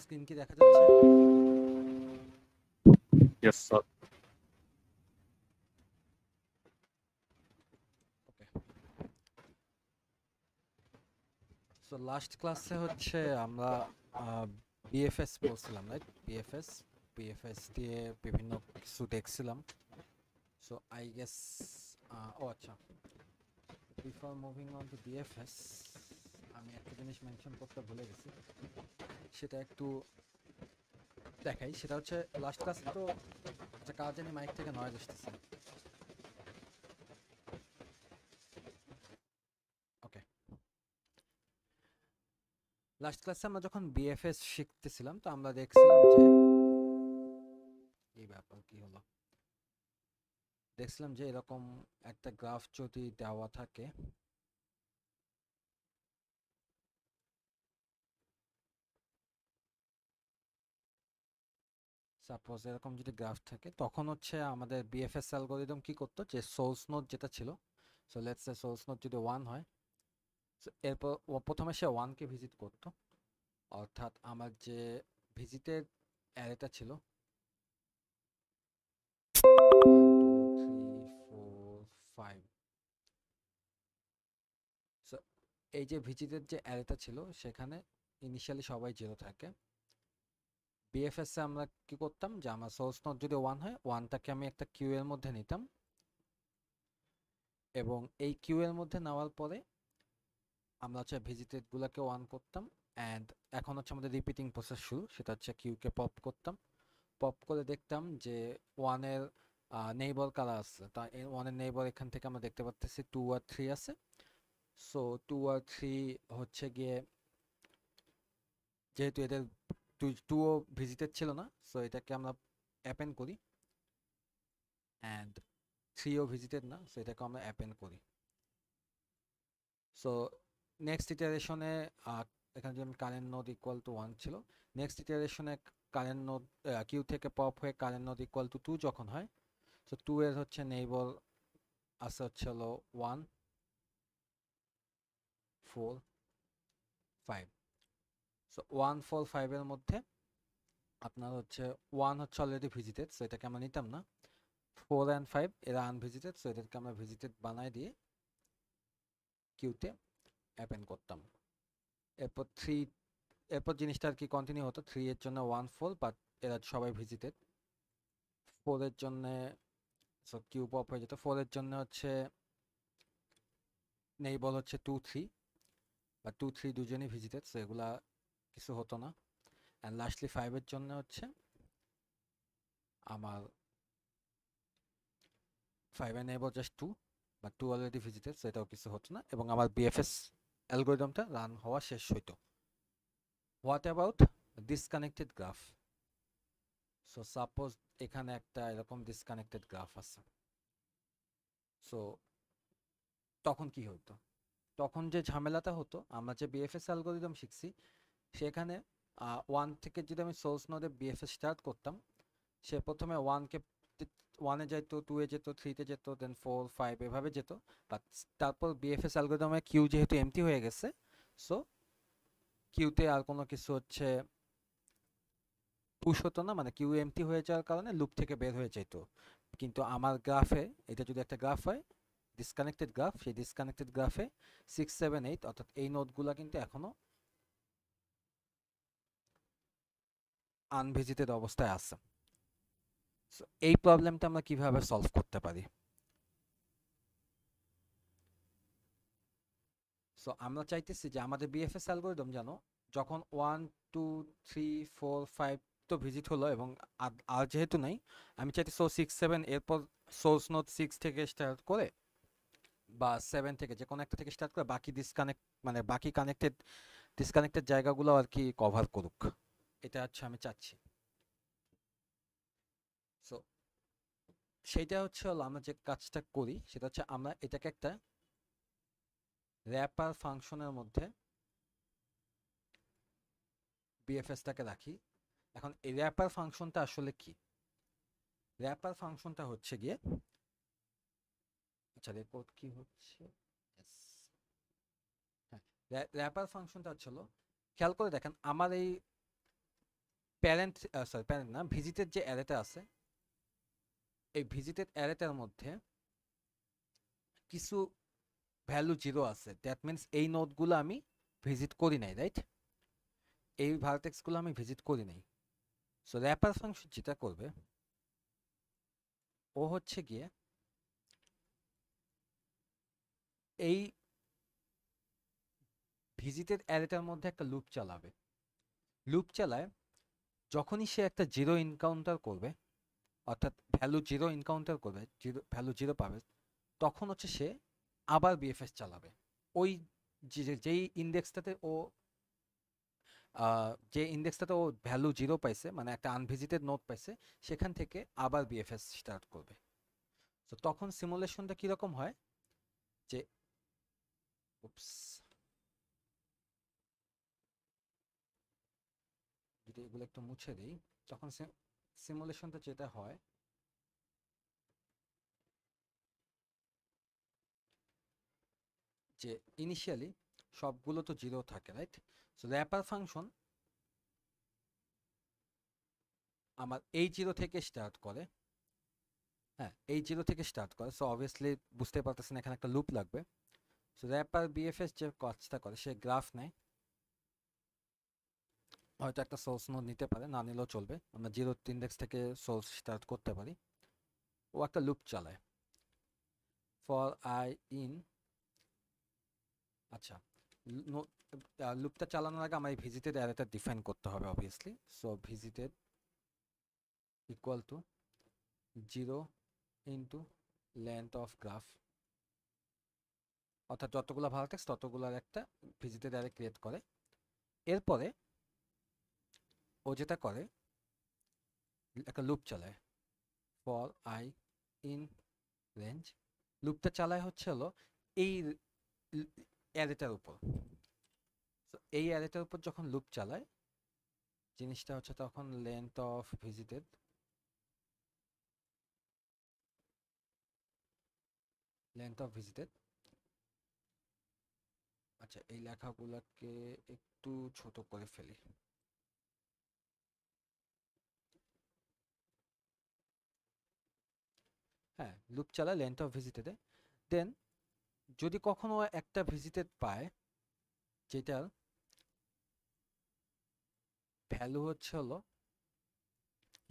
Screen কি দেখা যাচ্ছে? Yes, sir. ওকে। সো লাস্ট ক্লাসে হচ্ছে আমরা বিএফএস পড়ছিলাম, রাইট? বিএফএস দিয়ে বিভিন্ন কিছু দেখছিলাম। সো আই গেস, ও আচ্ছা, before moving on to BFS আমি একটা জিনিস মেনশন করতে ভুলে গেছি, সেটা একটু দেখাই। সেটা হচ্ছে লাস্ট ক্লাসে তো একটা কাজ জানি মাইক থেকে নয়েজ আসতেছে। ওকে, লাস্ট ক্লাসে আমরা যখন বিএফএস শিখতেছিলাম তো আমরা দেখছিলাম যে এই ব্যাপার কি হলো, দেখছিলাম যে এরকম একটা গ্রাফ যদি দেওয়া থাকে, সাপোজ এরকম যদি গ্রাফ থাকে, তখন হচ্ছে আমাদের বিএফএস অ্যালগরিদম কি করতো, যে সোর্স নোড যেটা ছিল, so let's say source node যদি 1 হয়, so এরপর প্রথমে সে 1 কে ভিজিট করতো। অর্থাৎ আমার যে ভিজিটের অ্যারেটা ছিল 1 2 3 4 5, সো এই যে ভিজিটের যে অ্যারেটা ছিল সেখানে ইনিশিয়ালি সবাই 0 থাকে। বিএফএস এ আমরা কি করতাম, যে আমার সোর্স নোড যদি 1 হয়, 1টাকে আমি একটা কিউ এর মধ্যে নিতাম, এবং এই কিউ এর মধ্যে নেওয়ার পরে আমরা হচ্ছে ভিজিটেড গুলাকে 1 করতাম। অ্যান্ড এখন হচ্ছে আমাদের রিপিটিং প্রসেস শুরু, সেটা হচ্ছে কিউকে পপ করতাম, পপ করে দেখতাম যে 1 এর নেইবার কারা আছে। তা 1 এর নেইবার এখান থেকে আমরা দেখতে পাচ্ছি 2 আর 3 আছে। সো 2 আর 3 হচ্ছে গিয়ে, যেহেতু এদের 2 ও ভিজিটেড ছিল না, সো এটাকে আমরা অ্যাপেন্ড করি, অ্যান্ড 3 ও ভিজিটেড না, সো এটাকে আমরা অ্যাপেন্ড করি। সো নেক্সট ইটারেশনে এখানে যেমন কারেন্ট নোড ইকুয়াল টু 1 ছিল, নেক্সট ইটারেশনে কারেন্ট নোড কিউ থেকে পপ হয়ে কারেন্ট নোড ইকুয়াল টু 2 যখন হয়, সো 2 এর হচ্ছে নেইবার আছে হচ্ছে হলো 1 4 5। সো 1 4 5 এর মধ্যে আপনার হচ্ছে 1 হচ্ছে অলরেডি ভিজিটেড, সো এটাকে আমরা নিতাম না। 4 অ্যান্ড 5 এরা আনভিজিটেড, সো এদেরকে আমরা ভিজিটেড বানাই দিয়ে কিউতে অ্যাপেন্ড করতাম। এরপর 3, এরপর জিনিসটা আর কি কন্টিনিউ হতো। 3 এর জন্য 1 4, বাট এরা সবাই ভিজিটেড। 4 এর জন্য সো কিউব অফ হয়ে যেত। 4 এর জন্য হচ্ছে নেইবল হচ্ছে 2 3, বা 2 3 দুজনেই ভিজিটেড, সো এগুলা কিছু হতো না। অ্যান্ড লাস্টলি 5 এর জন্য হচ্ছে আমার 5 এর নেইবল জাস্ট 2, বা 2 অলরেডি ভিজিটেড, সো এটাও কিছু হতো না, এবং আমার বিএফএস অ্যালগোরিদমটা রান হওয়া শেষ হইতো। What about disconnected graph? So suppose এখানে একটা এরকম ডিসকানেক্টেড গ্রাফ আছে, সো তখন কি হতো? তখন যে ঝামেলাটা হতো, আমরা যে বিএফএস অ্যালগোরিদম শিখছি সেখানে 1 থেকে যদি আমি সোর্স নোডে বিএফএস স্টার্ট করতাম, সে প্রথমে 1কে 1-এ যেত, 2-এ যেত, 3-তে যেত, দেন 4 5 এভাবে যেত। বাট তারপর বিএফএস অ্যালগোরিদমে কিউ যেহেতু এমটি হয়ে গেছে, সো কিউতে আর কোনো কিছু হচ্ছে পুশ হতো না, মানে কিউ এমটি হয়ে যাওয়ার কারণে লুপ থেকে বের হয়ে যেত। কিন্তু আমার গ্রাফে, এটা যদি একটা গ্রাফ হয় ডিসকানেক্টেড গ্রাফ, সেই ডিসকানেক্টেড গ্রাফে 6 7 8 অর্থাৎ এই নোডগুলো কিন্তু এখনো আনভিজিটেড অবস্থায় আছে। সো এই প্রবলেমটা আমরা কিভাবে সলভ করতে পারি? সো আমরা চাইতেছি যে আমাদের বিএফএস অ্যালগোরিদম যেন যখন 1 2 3 4 5 তো ভিজিট হলো, এবং আর যেহেতু নাই, আমি চাইতেছি 6 7 এরপর সোর্স নোড 6 থেকে স্টার্ট করে বা 7 থেকে যে কোনো একটা থেকে স্টার্ট করে বাকি ডিসকানেক্ট, মানে বাকি কানেক্টেড ডিসকানেক্টেড জায়গাগুলো আর কি কভার করুক, এটা হচ্ছে আমি চাচ্ছি। সো সেইটা হচ্ছে হলো আমরা যে কাজটা করি সেটা হচ্ছে আমরা এটাকে একটা র্যাপার ফাংশনের মধ্যে বিএফএসটাকে রাখি। এখন এই র্যাপার ফাংশনটা আসলে কি? র্যাপার ফাংশনটা হচ্ছে গিয়ে, আচ্ছা রেকর্ড কি হচ্ছে, হ্যাঁ, র্যাপার ফাংশনটা হচ্ছে হলো, খেয়াল করে দেখেন আমার এই প্যারেন্ট সরি প্যারেন্ট না, ভিজিটের যে অ্যারেটা আছে, এই ভিজিটেড অ্যারেটার মধ্যে কিছু ভ্যালু জিরো আছে, দ্যাট মিনস এই নোডগুলো আমি ভিজিট করি নাই, রাইট? এই ভার্টেক্সগুলো আমি ভিজিট করি নাই। সো র্যাপার ফাংশন যেটা করবে, ও হচ্ছে গিয়ে এই ভিজিটেড অ্যারেটার মধ্যে একটা লুপ চালাবে। লুপ চালায় যখনই সে একটা জিরো এনকাউন্টার করবে, অর্থাৎ ভ্যালু জিরো এনকাউন্টার করবে, জিরো ভ্যালু জিরো পাবে, তখন হচ্ছে সে আবার বিএফএস চালাবে। ওই যেই ইন্ডেক্সটাতে ও যে ইন্ডেক্সটাতে ও ভ্যালু জিরো পাইছে, মানে একটা আনভিজিটেড নোট পাইছে, সেখান থেকে আবার বিএফএস স্টার্ট করবে। তো তখন সিমুলেশনটা কীরকম হয় যে, উপস, যদি এগুলো একটু মুছে দিই, তখন সিমুলেশনটা যেটা হয়, যে ইনিশিয়ালি সবগুলো তো জিরো থাকে, রাইট? সো র্যাপার ফাংশন আমার এই জিরো থেকে স্টার্ট করে। হ্যাঁ, এই জিরো থেকে স্টার্ট করে। সো অবভিয়াসলি বুঝতে পারতেছেন এখানে একটা লুপ লাগবে। সো র্যাপার বিএফএস যে কাজটা করে, সে গ্রাফ নেয়, হয়তো একটা সোর্স নোড নিতে পারে, না নিলেও চলবে, আমরা জিরো ইন্ডেক্স থেকে সোর্স স্টার্ট করতে পারি। ও একটা লুপ চালায় ফর আই ইন, আচ্ছা, লুপটা চালানোর আগে আমার এই ভিজিটেড অ্যারেটা ডিফাইন করতে হবে obviously. So visited equal to zero into length of graph, অর্থাৎ যতগুলো ভার্টেক্স ততগুলোর একটা ভিজিটেড অ্যারে ক্রিয়েট করে। এরপরে ও যেটা করে, একটা লুপ চালায় ফর আই ইন রেঞ্জ। লুপটা চালায় হচ্ছে হলো এই অ্যারেটার উপর। এই অ্যারেটার উপর যখন লুপ চালায়, জিনিসটা হচ্ছে তখন লেন্থ অফ ভিজিটেড আচ্ছা, এই লেখাগুলোকে একটু ছোট করে ফেলি। হ্যাঁ, লুপ চালায় লেন্থ অফ ভিজিটেডে। দেন যদি কখনো একটা ভিজিটেড পায় যেটার ভ্যালু হচ্ছে হলো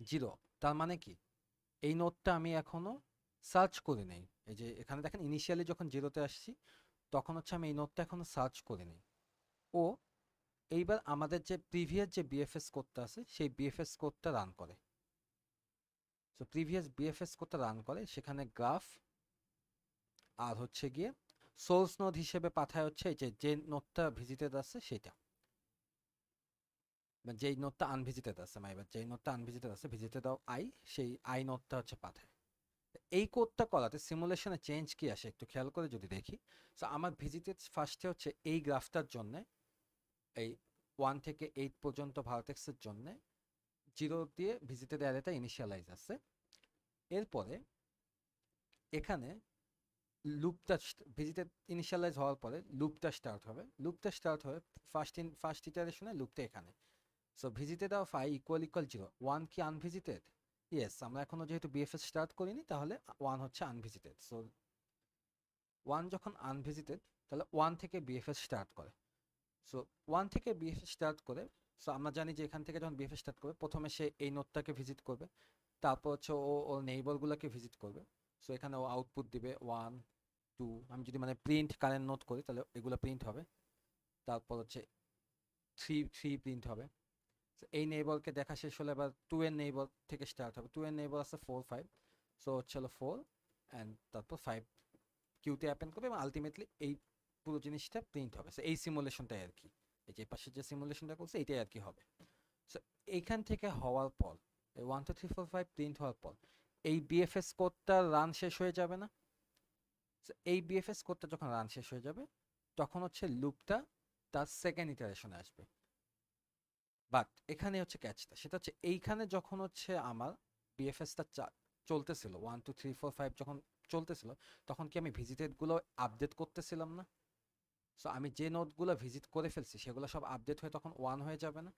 জিরো, তার মানে কি এই নোটটা আমি এখনো সার্চ করি নাই। এই যে এখানে দেখেন ইনিশিয়ালি যখন জিরোতে আসছি, তখন হচ্ছে আমি এই নোটটা এখনো সার্চ করি নাই। ও এইবার আমাদের যে প্রিভিয়াস যে বিএফএস কোডটা আছে, সেই বিএফএস কোডটা রান করে। সো প্রিভিয়াস বিএফএস কোডটা রান করে, সেখানে গ্রাফ আর হচ্ছে গিয়ে সোর্স নোড হিসেবে পাঠায় হচ্ছে এই যে নোটটা ভিজিটেড আছে সেটা, যেই নোটটা আনভিজিটেড আছে, এবার যেই নোটটা আনভিজিটেড আছে, ভিজিটেড অফ আই, সেই আই নোটটা হচ্ছে পাঠায়। এই কোডটা করাতে সিমুলেশনে চেঞ্জ কি আসে একটু খেয়াল করে যদি দেখি। সো আমার ভিজিটেড ফার্স্টে হচ্ছে এই গ্রাফটার জন্য, এই 1 থেকে 8 পর্যন্ত ভার্টেক্সের জন্য জিরো দিয়ে ভিজিটেড অ্যারেটা ইনিশিয়ালাইজ আছে। এরপরে এখানে লুপটা ভিজিটেড ইনিশিয়ালাইজ হওয়ার পরে লুপটা স্টার্ট হবে। ফার্স্ট ইটারেশনে লুপটা এখানে। So visited of I equal zero, 1 কি আনভিজিটেড? ইয়েস, আমরা এখনো যেহেতু বিএফএস স্টার্ট করিনি, তাহলে 1 হচ্ছে আনভিজিটেড। সো 1 যখন আনভিজিটেড, তাহলে 1 থেকে বিএফএস স্টার্ট করে। সো 1 থেকে বিএফএস স্টার্ট করে, সো আমরা জানি যে এখান থেকে যখন বিএফএস স্টার্ট করবে, প্রথমে সে এই নোটটাকে ভিজিট করবে, তারপর হচ্ছে ও ওর নেইবারগুলোকে ভিজিট করবে। সো এখানে ও আউটপুট দিবে 1 2, আমি যদি মানে প্রিন্ট কারেন্ট নোট করি তাহলে এগুলো প্রিন্ট হবে। তারপর হচ্ছে 3 প্রিন্ট হবে। এই নেইবারকে দেখা শেষ হলে এবার 2 এর নেইবার থেকে স্টার্ট হবে। 2 এর নেইবার আছে 4 5, সো হচ্ছে হলো 4 অ্যান্ড তারপর 5 কিউতে অ্যাপেন্ড করবে, এবং আলটিমেটলি এই পুরো জিনিসটা প্রিন্ট হবে। সো এই সিমুলেশনটাই আর কি, এই যে পাশে যে সিমুলেশনটা করছে এইটাই আর কি হবে। সো এইখান থেকে হওয়ার পর, এই 1 2 3 4 5 প্রিন্ট হওয়ার পর এই বিএফএস কোডটা রান শেষ হয়ে যাবে না? এই বিএফএস কোডটা যখন রান শেষ হয়ে যাবে, তখন হচ্ছে লুপটা তার সেকেন্ড ইটারেশনে আসবে। বাট এখানে হচ্ছে ক্যাচটা, সেটা হচ্ছে এইখানে যখন হচ্ছে আমার বিএফএসটা চলতেছিল, 1 2 3 4 5 যখন চলতেছিল, তখন কি আমি ভিজিটেডগুলো আপডেট করতেছিলাম না? সো আমি যে নোটগুলো ভিজিট করে ফেলছি সেগুলো সব আপডেট হয়ে তখন 1 হয়ে যাবে না?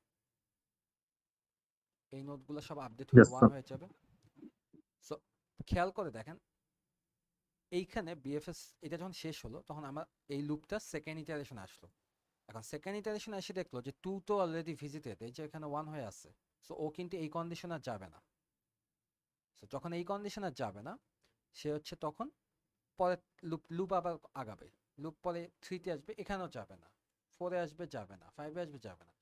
এই নোডগুলো সব আপডেট হয়ে Yes, 1 sir. হয়ে যাবে। সো খেয়াল করে দেখেন এইখানে বিএফএস এটা যখন শেষ হলো তখন আমার এই লুপটা সেকেন্ড ইটারেশন আসলো। এখন সেকেন্ড ইটারেশন এসে দেখলো যে 2 তো অলরেডি ভিজিটেড, এই যে এখানে 1 হয়ে আছে, সো ও কিন্তু এই কন্ডিশন আর যাবে না। সো যখন এই কন্ডিশন আর যাবে না, সে হচ্ছে তখন পরে লুপ লুপ আবার আগাবে। লুপ পরে 3 আসবে, এখানেও যাবে না। 4 আসবে, যাবে না। 5 আসবে, যাবে না।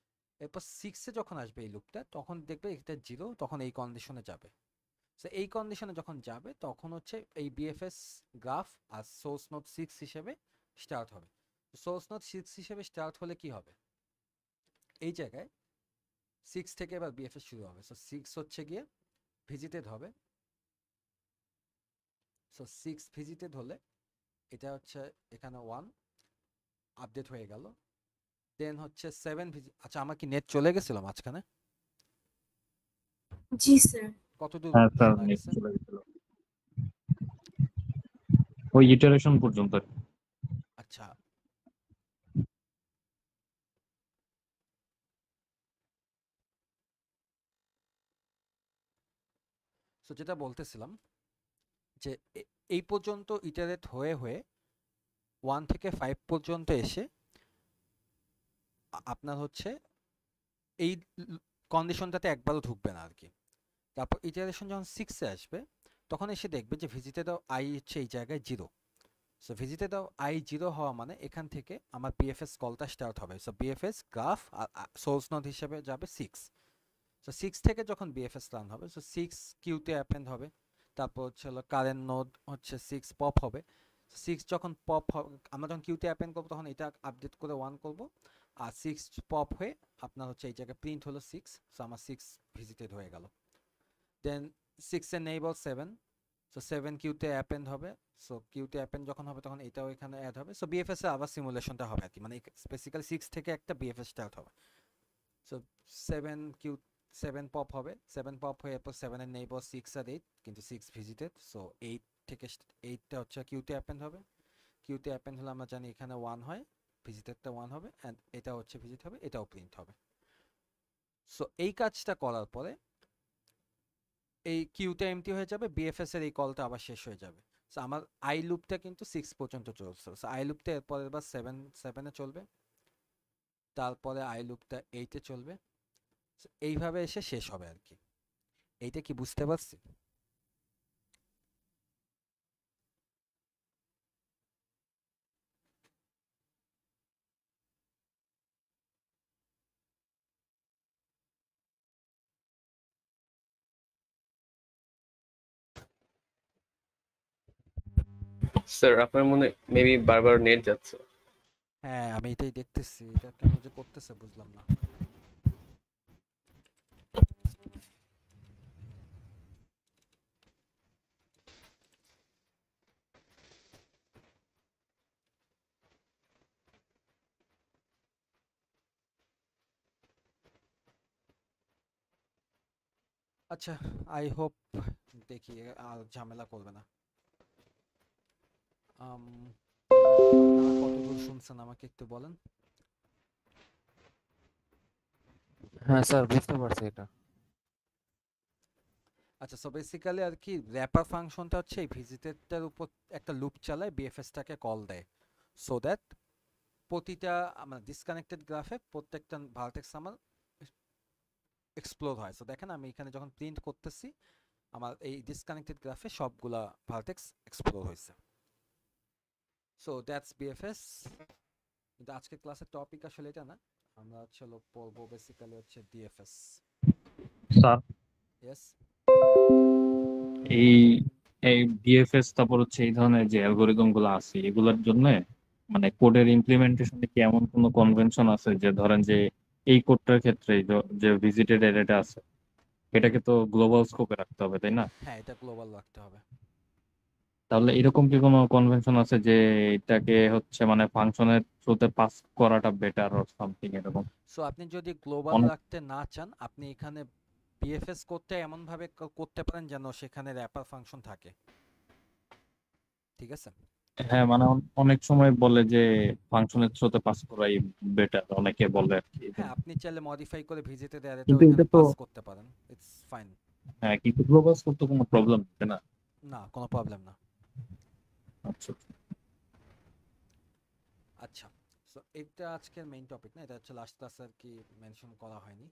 এরপর 6 যখন আসবে এই লুপটা, তখন দেখবে এটা 0, তখন এই কন্ডিশনে যাবে। সো এই কন্ডিশনে যখন যাবে তখন হচ্ছে এই বিএফএস গ্রাফ আর সোর্স নোড 6 হিসেবে স্টার্ট হবে। সোর্স নোড 6 হিসেবে স্টার্ট হলে কি হবে, এই জায়গায় 6 থেকে এবার বিএফএস শুরু হবে। সো 6 হচ্ছে গিয়ে ভিজিটেড হবে। সো 6 ভিজিটেড হলে এটা হচ্ছে এখানে 1 আপডেট হয়ে গেল। দেন হচ্ছে 7 আচ্ছা, আমার কি নেট চলে গেছিল মাঝখানে? জি স্যার। কতদূর হ্যাঁ স্যার, শোনা নেট গেছে? চলে গেছিল ওই ইটারেশন পর্যন্ত। আচ্ছা, সো যেটা বলতেছিলাম যে এই পর্যন্ত ইটারেট হয়ে হয়ে 1 থেকে 5 পর্যন্ত এসে আপনার হচ্ছে এই কন্ডিশনটাতে একবারও ঢুকবে না আর কি। তারপর ইটারেশন যখন 6 এ আসবে তখন এসে দেখবে যে ভিজিটেড আই হচ্ছে এই জায়গায় 0। সো ভিজিটেড আই 0 হওয়া মানে এখান থেকে আমার বিএফএস কলটা স্টার্ট হবে। সো বিএফএস গ্রাফ আর সোর্স নোড হিসেবে যাবে 6। সো 6 থেকে যখন বিএফএস রান হবে, সো 6 কিউতে অ্যাপেন্ড হবে। তারপর হচ্ছে হলো কারেন্ট নোড হচ্ছে 6 পপ হবে। 6 যখন পপ হবে, আমরা যখন কিউতে অ্যাপেন্ড করবো তখন এটা আপডেট করে 1 করব। আর 6 পপ হয়ে আপনার হচ্ছে এই জায়গায় প্রিন্ট হলো 6। সো আমার 6 ভিজিটেড হয়ে গেল। দেন 6 এর নেইবার 7। সো 7 কিউতে অ্যাপেন্ড হবে। সো কিউতে অ্যাপেন্ড যখন হবে তখন এটাও এখানে অ্যাড হবে। সো বিএফএস এর আবার সিমুলেশনটা হবে আর কি, মানে স্পেসিক্যালি 6 থেকে একটা বিএফএস স্টার্ট হবে। সো 7 কিউ 7 পপ হবে। 7 পপ হয়ে এরপর 7 এর নেইবার 6 আর 8, কিন্তু 6 ভিজিটেড। সো 8 থেকে 8টা হচ্ছে কিউতে অ্যাপেন্ড হবে। কিউতে অ্যাপেন্ড হলে আমরা জানি এখানে 1 হয়, ভিজিটেডটা 1 হবে, অ্যান্ড এটা হচ্ছে ভিজিট হবে, এটাও প্রিন্ট হবে। সো এই কাজটা করার পরে এই কিউটা এমটি হয়ে যাবে, বিএফএস এর এই কলটা আবার শেষ হয়ে যাবে। সো আমার আই লুপটা কিন্তু 6 পর্যন্ত চলছে। সো আই লুপটা এরপরের বার 7 এ চলবে, তারপরে আই লুপটা 8 এ চলবে। So এইভাবে এসে শেষ হবে আর কি। এইটা কি বুঝতে পারছি? স্যার আপনার মনে মেবি বারবার নেট যাচ্ছে। হ্যাঁ, আমি এটাই দেখতেছি, এটা কেন যে করতেছে বুঝলাম না। আচ্ছা, আই হোপ দেখি আর ঝামেলা করবে না। আপনারা কতদূর শুনছেন আমাকে একটু বলেন। হ্যাঁ স্যার, বুঝতে পারছি এটা। আচ্ছা, সো বেসিক্যালি আর কি র্যাপার ফাংশনটা হচ্ছে এই ভিজিটেডটার উপর একটা লুপ চালায়, বিএফএসটাকে কল দেয়, সো দ্যাট প্রতিটা আমার ডিসকানেক্টেড গ্রাফে প্রত্যেকটা ভার্টেক্স আমার এক্সপ্লোর হয়। সো দেখেন আমি এখানে যখন প্রিন্ট করতেছি আমার এই ডিসকানেক্টেড গ্রাফে সবগুলা ভার্টেক্স এক্সপ্লোর হয়েছে। So that's BFS. কিন্তু আজকে ক্লাসের টপিক আসলে এটা না, আমরা হচ্ছে পড়বো বেসিক্যালি হচ্ছে ডিএফএস। Sir, yes. এই এই ডিএফএস তারপর হচ্ছে এই ধরনের যে অ্যালগোরিদম গুলো আছে এগুলোর জন্য মানে কোডের ইমপ্লিমেন্টেশনে কি এমন কোনো কনভেনশন আছে যে ধরেন যে এই কোডটার ক্ষেত্রে যে ভিজিটেড এরিয়াটা আছে এটাকে তো গ্লোবাল স্কোপে রাখতে হবে, তাই না? হ্যাঁ, এটা গ্লোবাল রাখতে হবে। তাহলে এরকম কি কোনো কনভেনশন আছে যে এটাকে হচ্ছে মানে ফাংশনের থ্রুতে পাস করাটা বেটার অর সামথিং এরকম? সো আপনি যদি গ্লোবাল অনেক রাখতে না চান, আপনি এখানে বিএফএস কোডটা এমন ভাবে করতে পারেন যেন সেখানে র্যাপার ফাংশন থাকে। ঠিক আছে? হ্যাঁ মানে অনেক সময় বলে যে ফাংশনের থ্রোতে পাস করাই বেটার, অনেকে বলে আর কি এই হ্যাঁ, জন্য। আপনি চাইলে মডিফাই করে ভিজিটেড অ্যারেটাও কিন্তু এটা এখানে তো, পাস করতে পারেন। It's fine. হ্যাঁ কিন্তু গ্লোবাল করতে কোনো প্রবলেম হচ্ছে না। না, কোনো প্রবলেম না। আচ্ছা। আচ্ছা, সো এটা আজকের মেইন টপিক না, এটা হচ্ছে লাস্ট ক্লাসে আর কি মেনশন করা হয়নি।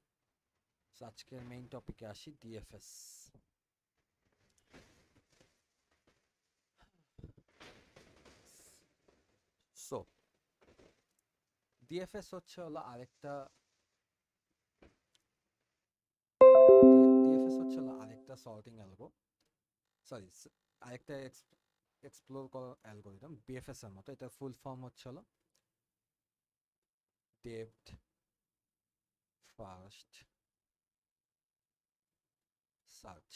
সো আজকের মেইন টপিকে আসি, ডিএফএস। সো ডিএফএস হচ্ছে হলো আরেকটা ডিএফএস হচ্ছে হলো আরেকটা সর্টিং অ্যালগো, সরি, আরেকটা এক্সপ্লোর করার অ্যালগোরিদম বিএফএস এর মতো। এটার ফুল ফর্ম হচ্ছে হলো depth first search.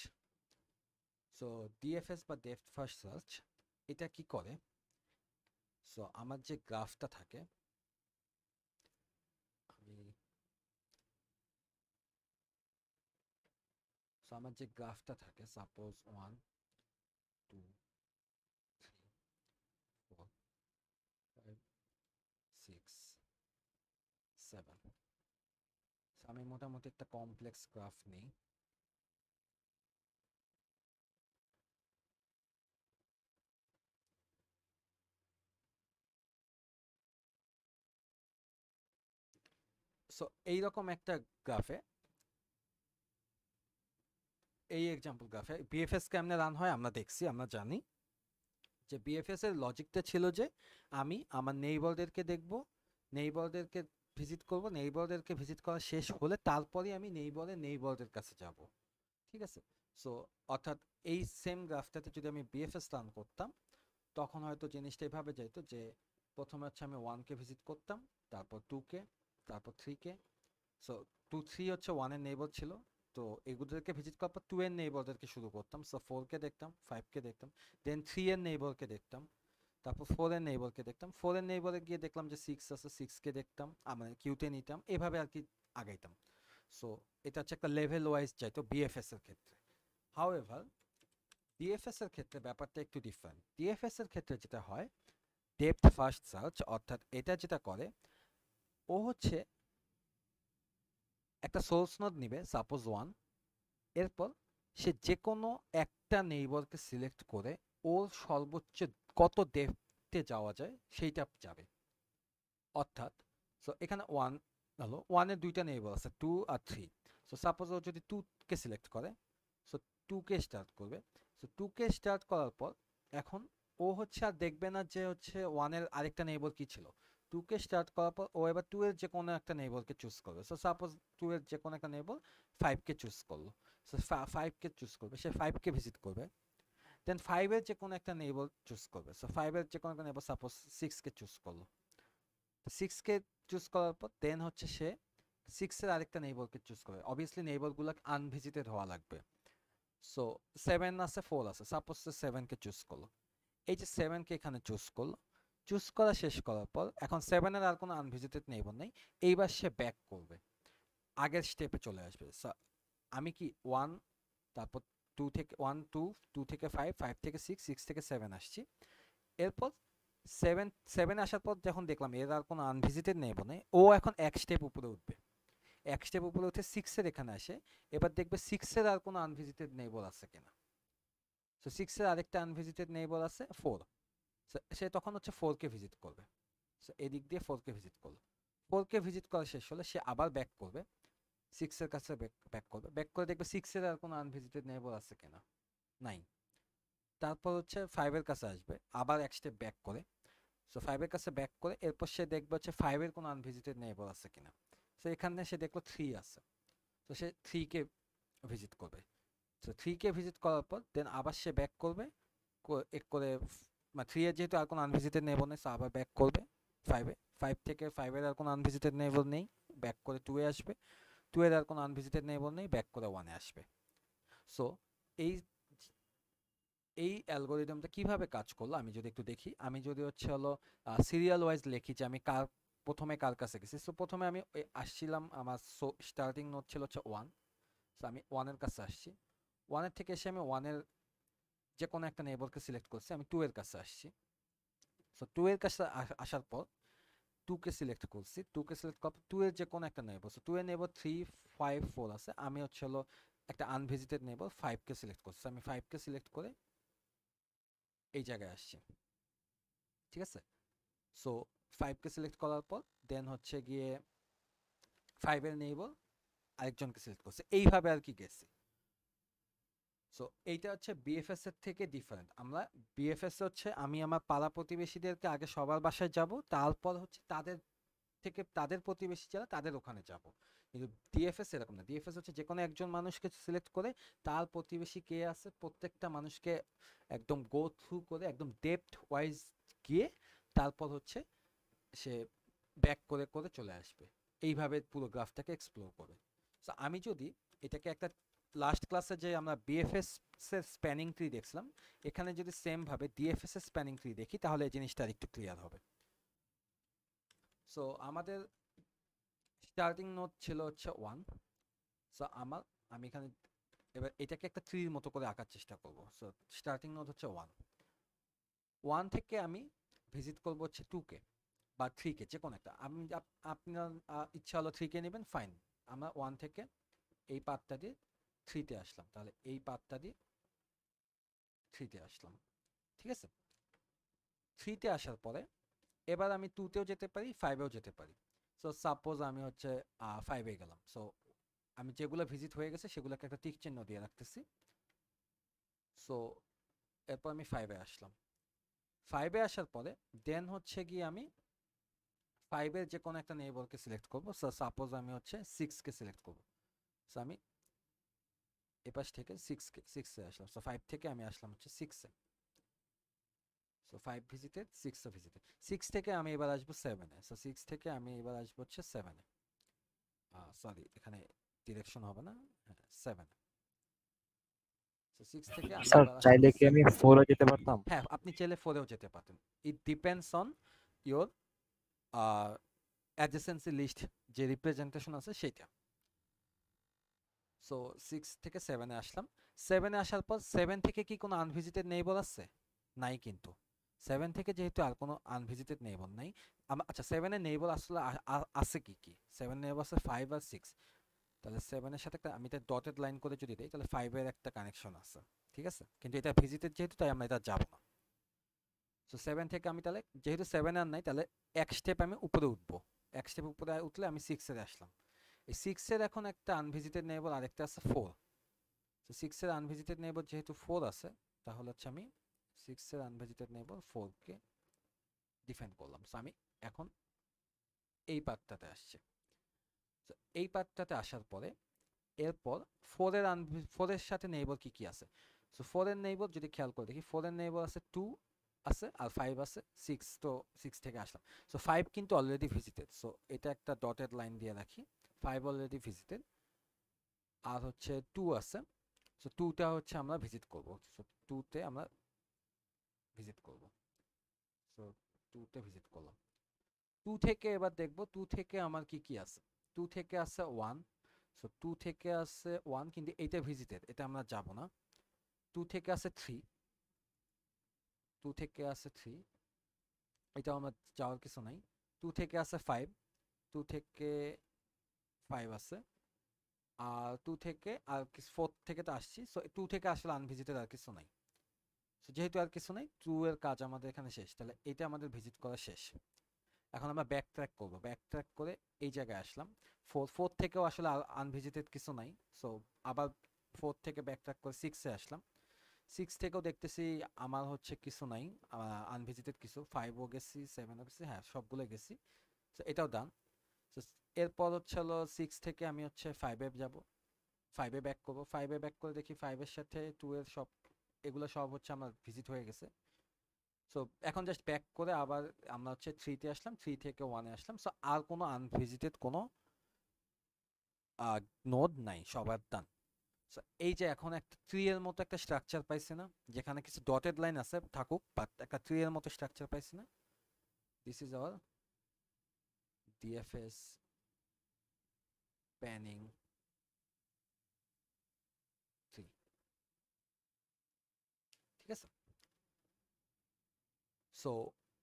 So DFS বা ডেপথ ফার্স্ট সার্চ এটা কি করে? সো আমার যে গ্রাফটা থাকে, আমি সো আমার যে গ্রাফটা থাকে, সাপোজ 1 2 3 4 5 6 7। সো আমি মোটামুটি একটা কমপ্লেক্স গ্রাফ নেই। সো এইরকম একটা গ্রাফে, এই এক্সাম্পল গ্রাফে বিএফএস কেমনে রান হয় আমরা দেখছি, আমরা জানি যে বিএফএস এর লজিকটা ছিল যে আমি আমার নেইবারদেরকে দেখব, নেইবারদেরকে ভিজিট করব, নেইবারদেরকে ভিজিট করা শেষ হলে তারপরে আমি নেইবারদের কাছে যাব। ঠিক আছে? সো অর্থাৎ এই সেম গ্রাফটাতে যদি আমি বিএফএস রান করতাম, তখন হয়তো জিনিসটা এভাবে যেত যে প্রথমে হচ্ছে আমি 1 কে ভিজিট করতাম, তারপর 2 কে, তারপর 3 কে। সো 2 3 হচ্ছে 1 এর নেইবার ছিল, তো এগুলোকে ভিজিট করার পর 2 এর নেইবারদেরকে শুরু করতাম। সো 4 কে দেখতাম, 5 কে দেখতাম, দেন 3 এর নেইবারকে দেখতাম, তারপর 4 এর নেইবারকে দেখতাম, 4 এর নেইবারে গিয়ে দেখলাম যে 6 আছে, 6 কে দেখতাম, মানে কিউতে নিতাম, এভাবে আর কি আগাইতাম। সো এটা হচ্ছে একটা লেভেল ওয়াইজ চাইতো বিএফএস এর ক্ষেত্রে। হাউএভার ডিএফএস এর ক্ষেত্রে ব্যাপারটা একটু ডিফারেন্ট। ডিএফএস এর ক্ষেত্রে যেটা হয়, ডেপথ ফার্স্ট সার্চ, অর্থাৎ এটা যেটা করে, ও হচ্ছে একটা সোর্স নোড নিবে, সাপোজ 1, এরপর সে যে কোনো একটা নেইবরকে সিলেক্ট করে ওর সর্বোচ্চ কত ডেপথে যাওয়া যায় সেইটা যাবে। অর্থাৎ সো এখানে 1 হলো, 1 এর দুইটা নেইবার আছে, 2 আর 3। সো সাপোজ ও যদি 2 কে সিলেক্ট করে, সো 2 কে স্টার্ট করবে। সো 2 কে স্টার্ট করার পর এখন ও হচ্ছে আর দেখবে না যে হচ্ছে 1 এর আরেকটা নেইবার কি ছিল। 2 কে স্টার্ট করার পর ও এবার 2 এর যে কোনো একটা নেইবারকে চুজ করবে। সো সাপোজ 2 এর যে কোনো একটা নেইবার 5 কে চুজ করলো। সো 5 কে চুজ করবে, সে 5 কে ভিজিট করবে। দেন 5 এর যে কোনো একটা নেইবার চুজ করবে। সো 5 এর যে কোনো একটা নেইবার সাপোজ 6 কে চুজ করলো। 6 কে চুজ করার পর দেন হচ্ছে সে 6 এর আরেকটা নেইবারকে চুজ করে। অবভিয়াসলি নেইবারগুলো আনভিজিটেড হওয়া লাগবে। সো 7 আছে, 4 আছে, সাপোজ সে 7 কে চুজ করলো। এই যে 7 কে এখানে চুজ করলো, চুজ করা শেষ করার পর এখন 7 এর আর কোনো আনভিজিটেড নেইবার নেই। এইবার সে ব্যাক করবে, আগের স্টেপে চলে আসবে। আমি কি 1, তারপর 2 থেকে 1 2, 2 থেকে 5, 5 থেকে 6, 6 থেকে 7 আসছি। এরপর 7 আসার পর যখন দেখলাম এর আর কোনো আনভিজিটেড নেইবার নেই, ও এখন এক স্টেপ উপরে উঠবে। এক স্টেপ উপরে উঠে 6 এর এখানে আসে, এবার দেখবে 6 এর আর কোনো আনভিজিটেড নেইবার আছে কিনা। সো 6 এর আরেকটা আনভিজিটেড নেইবার আছে 4। সে তখন হচ্ছে 4 কে ভিজিট করবে। সো এদিক দিয়ে 4 কে ভিজিট করলো। 4 কে ভিজিট করা শেষ হলে সে আবার ব্যাক করবে, 6 এর কাছে ব্যাক করবে, ব্যাক করে দেখবে 6 এর আর কোনো আনভিজিটেড নেইবার আছে কিনা, নাই। তারপর হচ্ছে 5 এর কাছে আসবে, আবার এক স্টেপ ব্যাক করে। সো 5 এর কাছে ব্যাক করে এরপর সে দেখবে হচ্ছে 5 এর কোনো আনভিজিটেড নেইবার আছে কিনা। সো এখানে সে দেখলো 3 আছে, তো সে 3 কে ভিজিট করবে। সো 3 কে ভিজিট করার পর দেন আবার সে ব্যাক করবে, এক করে মানে 3 এর যেহেতু আর কোনো আনভিজিটেড নেইবার নেই, সো আবার ব্যাক করবে 5 এ। 5 থেকে 5 এর আর কোনো আনভিজিটেড নেইবার নেই, ব্যাক করে 2 এ আসবে। 2 এর আর কোনো আনভিজিটেড নেইবার নেই, ব্যাক করে 1 এ আসবে। সো এই এই অ্যালগোরিদমটা কিভাবে কাজ করলো আমি যদি একটু দেখি। আমি যদি হচ্ছে হলো সিরিয়াল ওয়াইজ লিখি যে আমি প্রথমে কার কাছে গেছি। সো প্রথমে আমি আসছিলাম, আমার স্টার্টিং নোট ছিল হচ্ছে 1। সো আমি 1 এর কাছে আসছি, 1 এর থেকে এসে আমি 1 এর যে কোনো একটা নেইবারকে সিলেক্ট করছি, আমি 2 এর কাছে আসছি। সো 2 এর কাছে আসার পর 2 কে সিলেক্ট করছি, 2 কে সিলেক্ট করার পর 2 এর যে কোনো একটা নেইবার, সো 2 এর নেইবার 3 5 4 আছে, আমি হচ্ছে হলো একটা আনভিজিটেড নেইবার 5 কে সিলেক্ট করছি, আমি 5 কে সিলেক্ট করে এই জায়গায় আসছি, ঠিক আছে। সো 5 কে সিলেক্ট করার পর দেন হচ্ছে গিয়ে 5 এর নেইবার আরেকজনকে সিলেক্ট করছে, এইভাবে আর কি গেছি। সো এইটা হচ্ছে বিএফএস এর থেকে ডিফারেন্ট। আমরা বিএফএস হচ্ছে আমি আমার পাড়া প্রতিবেশীদেরকে আগে সবার বাসায় যাব, তারপর হচ্ছে তাদের থেকে তাদের প্রতিবেশী যারা তাদের ওখানে যাব। কিন্তু ডিএফএস এরকম না, ডিএফএস হচ্ছে যে কোনো একজন মানুষকে সিলেক্ট করে তার প্রতিবেশী কে আছে প্রত্যেকটা মানুষকে একদম গো থ্রু করে একদম ডেপথ ওয়াইজ গিয়ে তারপর হচ্ছে সে ব্যাক করে করে চলে আসবে, এইভাবে পুরো গ্রাফটাকে এক্সপ্লোর করে। সো আমি যদি এটাকে একটা লাস্ট ক্লাসে যে আমরা বিএফএস এর স্প্যানিং ট্রি দেখছিলাম, এখানে যদি সেম ভাবে ডিএফএস এর স্প্যানিং ট্রি দেখি তাহলে এই জিনিসটা আরেকটু ক্লিয়ার হবে। সো আমাদের স্টার্টিং নোড ছিল হচ্ছে 1। সো আমি এখানে এবার এটাকে একটা ট্রির মতো করে আঁকার চেষ্টা করব। সো স্টার্টিং নোড হচ্ছে 1, 1 থেকে আমি ভিজিট করব হচ্ছে 2 কে বা 3 কে, যে কোনো একটা। আপনার ইচ্ছা হলো 3 কে নেবেন, ফাইন। আমরা 1 থেকে এই পাথটা দিয়ে 3 তে আসলাম, তাহলে এই পাথটা দিয়ে 3 তে আসলাম, ঠিক আছে। 3 তে আসার পরে এবার আমি 2 তেও যেতে পারি, 5 এও যেতে পারি। সো সাপোজ আমি হচ্ছে 5 এ গেলাম। সো আমি যেগুলো ভিজিট হয়ে গেছে সেগুলোকে একটা টিক চিহ্ন দিয়ে রাখতেছি। সো এরপর আমি 5 এ আসলাম। 5 এ আসার পরে দেন হচ্ছে গিয়ে আমি 5 এর যে কোনো একটা নেইবরকে সিলেক্ট করব। সো সাপোজ আমি হচ্ছে 6 কে সিলেক্ট করব। সো আমি এপাশ থেকে 6 এ আসলাম। সো 5 থেকে আমি আসলাম হচ্ছে 6 এ। সো 5 ভিজিটেড, 6 ও ভিজিটেড। 6 থেকে আমি এবার আসবো 7 এ। সো 6 থেকে আমি এবার আসবো হচ্ছে 7 এ। সরি, এখানে ডিরেকশন হবে না, হ্যাঁ 7 এ। সো 6 থেকে আমি স্যার এবার আসলাম চাইলে কি আমি 7 এ। 4 এ যেতে পারতাম? হ্যাঁ, আপনি চাইলে 4 এও যেতে পারতেন। It depends on your adjacency list যে রিপ্রেজেন্টেশন আছে সেটা। সো 6 থেকে 7 এ আসলাম। 7 এ আসার পর 7 থেকে কি কোনো আনভিজিটেড নেইবার আছে? নাই কিন্তু। 7 থেকে যেহেতু আর কোনো আনভিজিটেড নেইবার নাই, আচ্ছা 7 এর নেইবার আসলে আছে কি কি? 7 নেইবার আছে 5 আর 6। তাহলে 7 এর সাথে একটা আমি এটা ডটেড লাইন করে যদি দেই তাহলে 5 এর একটা কানেকশন আছে, ঠিক আছে। কিন্তু এটা ভিজিটেড যেহেতু তাই আমরা এটা যাব না। সো 7 থেকে আমি তাহলে যেহেতু 7 আর নাই তাহলে এক স্টেপ আমি উপরে উঠবো, এক স্টেপ উপরে উঠলে আমি 6 এর আসলাম। এই 6 এর এখন একটা আনভিজিটেড নেইবার আরেকটা আছে 4। তো 6 এর আনভিজিটেড নেইবার যেহেতু 4 আছে তাহলে হচ্ছে আমি 6 এর আনভিজিটেড নেইবার 4 কে ডিফাইন করলাম। সো আমি এখন এই পার্টটাতে আসছি। তো এই পার্টটাতে আসার পরে এরপর 4 এর 4 এর সাথে নেইবার কি কি আছে? সো 4 এর নেইবার যদি খেয়াল করে দেখি, 4 এর নেইবার আছে 2 আছে আর 5 আছে 6। তো 6 থেকে আসলাম। সো 5 কিন্তু অলরেডি ভিজিটেড, সো এটা একটা ডটেড লাইন দিয়ে রাখি। 5 অলরেডি ভিজিটেড, আর হচ্ছে 2 আছে। সো 2টা হচ্ছে আমরা ভিজিট করব। সো 2 তে আমরা ভিজিট করব। সো 2 তে ভিজিট করলাম। 2 থেকে এবার দেখব 2 থেকে আমার কি কি আছে। 2 থেকে আছে 1। সো 2 থেকে আছে 1 কিন্তু এইটা ভিজিটেড, এটা আমরা যাব না। 2 থেকে আছে 3, 2 থেকে আছে 3, এটা আমরা যাওয়ার কিছু নাই। 2 থেকে আছে 5, 2 থেকে 5 আছে। আর 2 থেকে আর 4 থেকে তো আসছি। সো 2 থেকে আসলে আনভিজিটেড আর কিছু নাই। সো যেহেতু আর কিছু নাই, 2 এর কাজ আমাদের এখানে শেষ, তাহলে এটা আমাদের ভিজিট করা শেষ। এখন আমরা ব্যাক ট্র্যাক করবো, ব্যাক ট্র্যাক করে এই জায়গায় আসলাম। 4 থেকেও আসলে আনভিজিটেড কিছু নাই। সো আবার 4 থেকে ব্যাক ট্র্যাক করে 6 এ আসলাম। 6 থেকেও দেখতেছি আমার হচ্ছে কিছু নাই, আনভিজিটেড কিছু। 5ও গেছি, 7ও গেছি, হ্যাঁ সবগুলো গেছি। তো এটাও ডান। এরপর হচ্ছে হলো 6 থেকে আমি হচ্ছে 5 এ যাব, 5 এ ব্যাক করবো। 5 এ ব্যাক করে দেখি 5 এর সাথে 2 এর সব এগুলো সব হচ্ছে আমার ভিজিট হয়ে গেছে। সো এখন জাস্ট ব্যাক করে আবার আমরা হচ্ছে 3 তে আসলাম, 3 থেকে 1 এ আসলাম। সো আর কোনো আনভিজিটেড কোনো নোড নাই, সবার ডান। সো এই যে এখন একটা ট্রি এর মতো একটা স্ট্রাকচার পাইছি না, যেখানে কিছু ডটেড লাইন আছে থাকুক, বাট একটা ট্রি এর মতো স্ট্রাকচার পাইছি না। This is our DFS spanning tree, ঠিক আছে। সো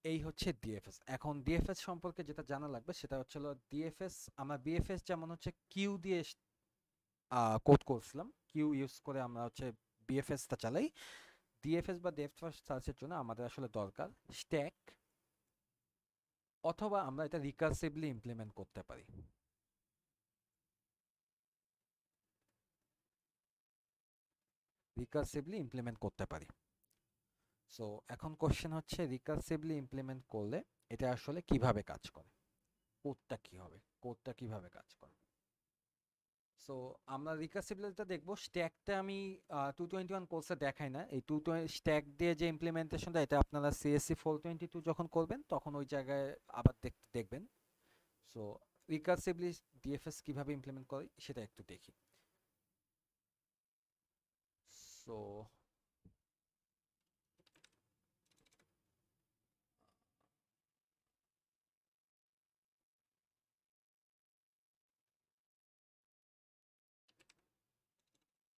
এই হচ্ছে ডিএফএস। এখন ডিএফএস সম্পর্কে যেটা জানা লাগবে সেটা হচ্ছে হলো ডিএফএস, আমরা বিএফএস যেমন হচ্ছে কিউ দিয়ে কোড করছিলাম, কিউ ইউজ করে আমরা হচ্ছে বিএফএসটা চালাই। ডিএফএস বা ডেপথ ফার্স্ট সার্চের জন্য আমাদের আসলে দরকার স্ট্যাক, অথবা আমরা এটা রিকার্সিভলি ইমপ্লিমেন্ট করতে পারি। রিকার্সিভলি ইমপ্লিমেন্ট করতে পারি। সো এখন কোশ্চেন হচ্ছে রিকার্সিভলি ইমপ্লিমেন্ট করলে এটা আসলে কিভাবে কাজ করে, কোডটা কি হবে, কোডটা কিভাবে কাজ করে। সো আমরা রিকার্সিবিলিটিটা দেখবো। স্ট্যাকটা আমি 221 কোর্সে দেখাই না, এই 220 স্ট্যাক দিয়ে যে ইমপ্লিমেন্টেশনটা এটা আপনারা সিএসসি 422 যখন করবেন তখন ওই জায়গায় আবার দেখবেন। সো রিকার্সিভলি ডিএফএস কিভাবে ইমপ্লিমেন্ট করে সেটা একটু দেখি। সো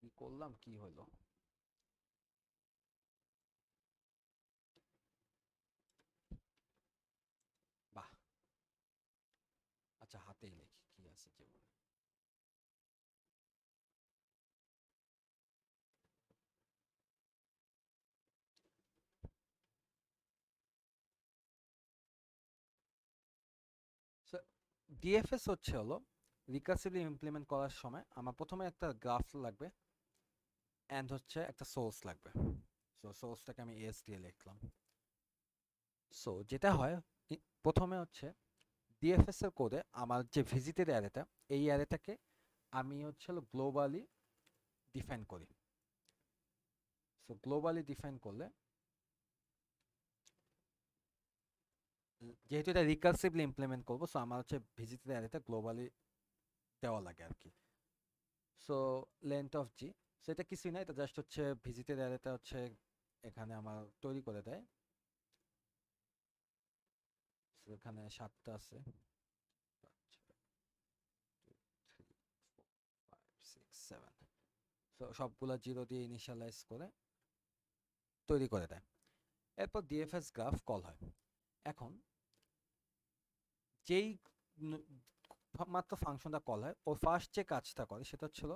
কি করলাম, কি হলো? বাহ, আচ্ছা হাতেই লিখি কি আছে জীবনে। সো ডিএফএস হচ্ছে হলো রিকার্সিভলি ইমপ্লিমেন্ট করার সময় আমার প্রথমে একটা গ্রাফ লাগবে এন্ড হচ্ছে একটা সোর্স লাগবে। সো সোর্সটাকে আমি এস দিয়ে লিখলাম। সো যেটা হয় প্রথমে হচ্ছে ডিএফএস এর কোডে আমার যে ভিজিটেড অ্যারেটা, এই অ্যারেটাকে আমি হচ্ছে হলো গ্লোবালি ডিফাইন করি। সো গ্লোবালি ডিফাইন করলে যেহেতু এটা রিকার্সিভলি ইমপ্লিমেন্ট করবো, সো আমার হচ্ছে ভিজিটেড অ্যারেটা গ্লোবালি দেওয়া লাগে আর কি। So length of G, so এটা কিছুই না, এটা জাস্ট হচ্ছে ভিজিটেড অ্যারেটা হচ্ছে এখানে আমার তৈরি করে দেয়। সো এখানে 7টা আছে, 7, সো সবগুলা জিরো দিয়ে ইনিশিয়ালাইজ করে তৈরি করে দেয়। এরপর ডিএফএস গ্রাফ কল হয়। এখন যেই মাত্র ফাংশনটা কল হয়, ও ফার্স্ট যে কাজটা করে সেটা হচ্ছিল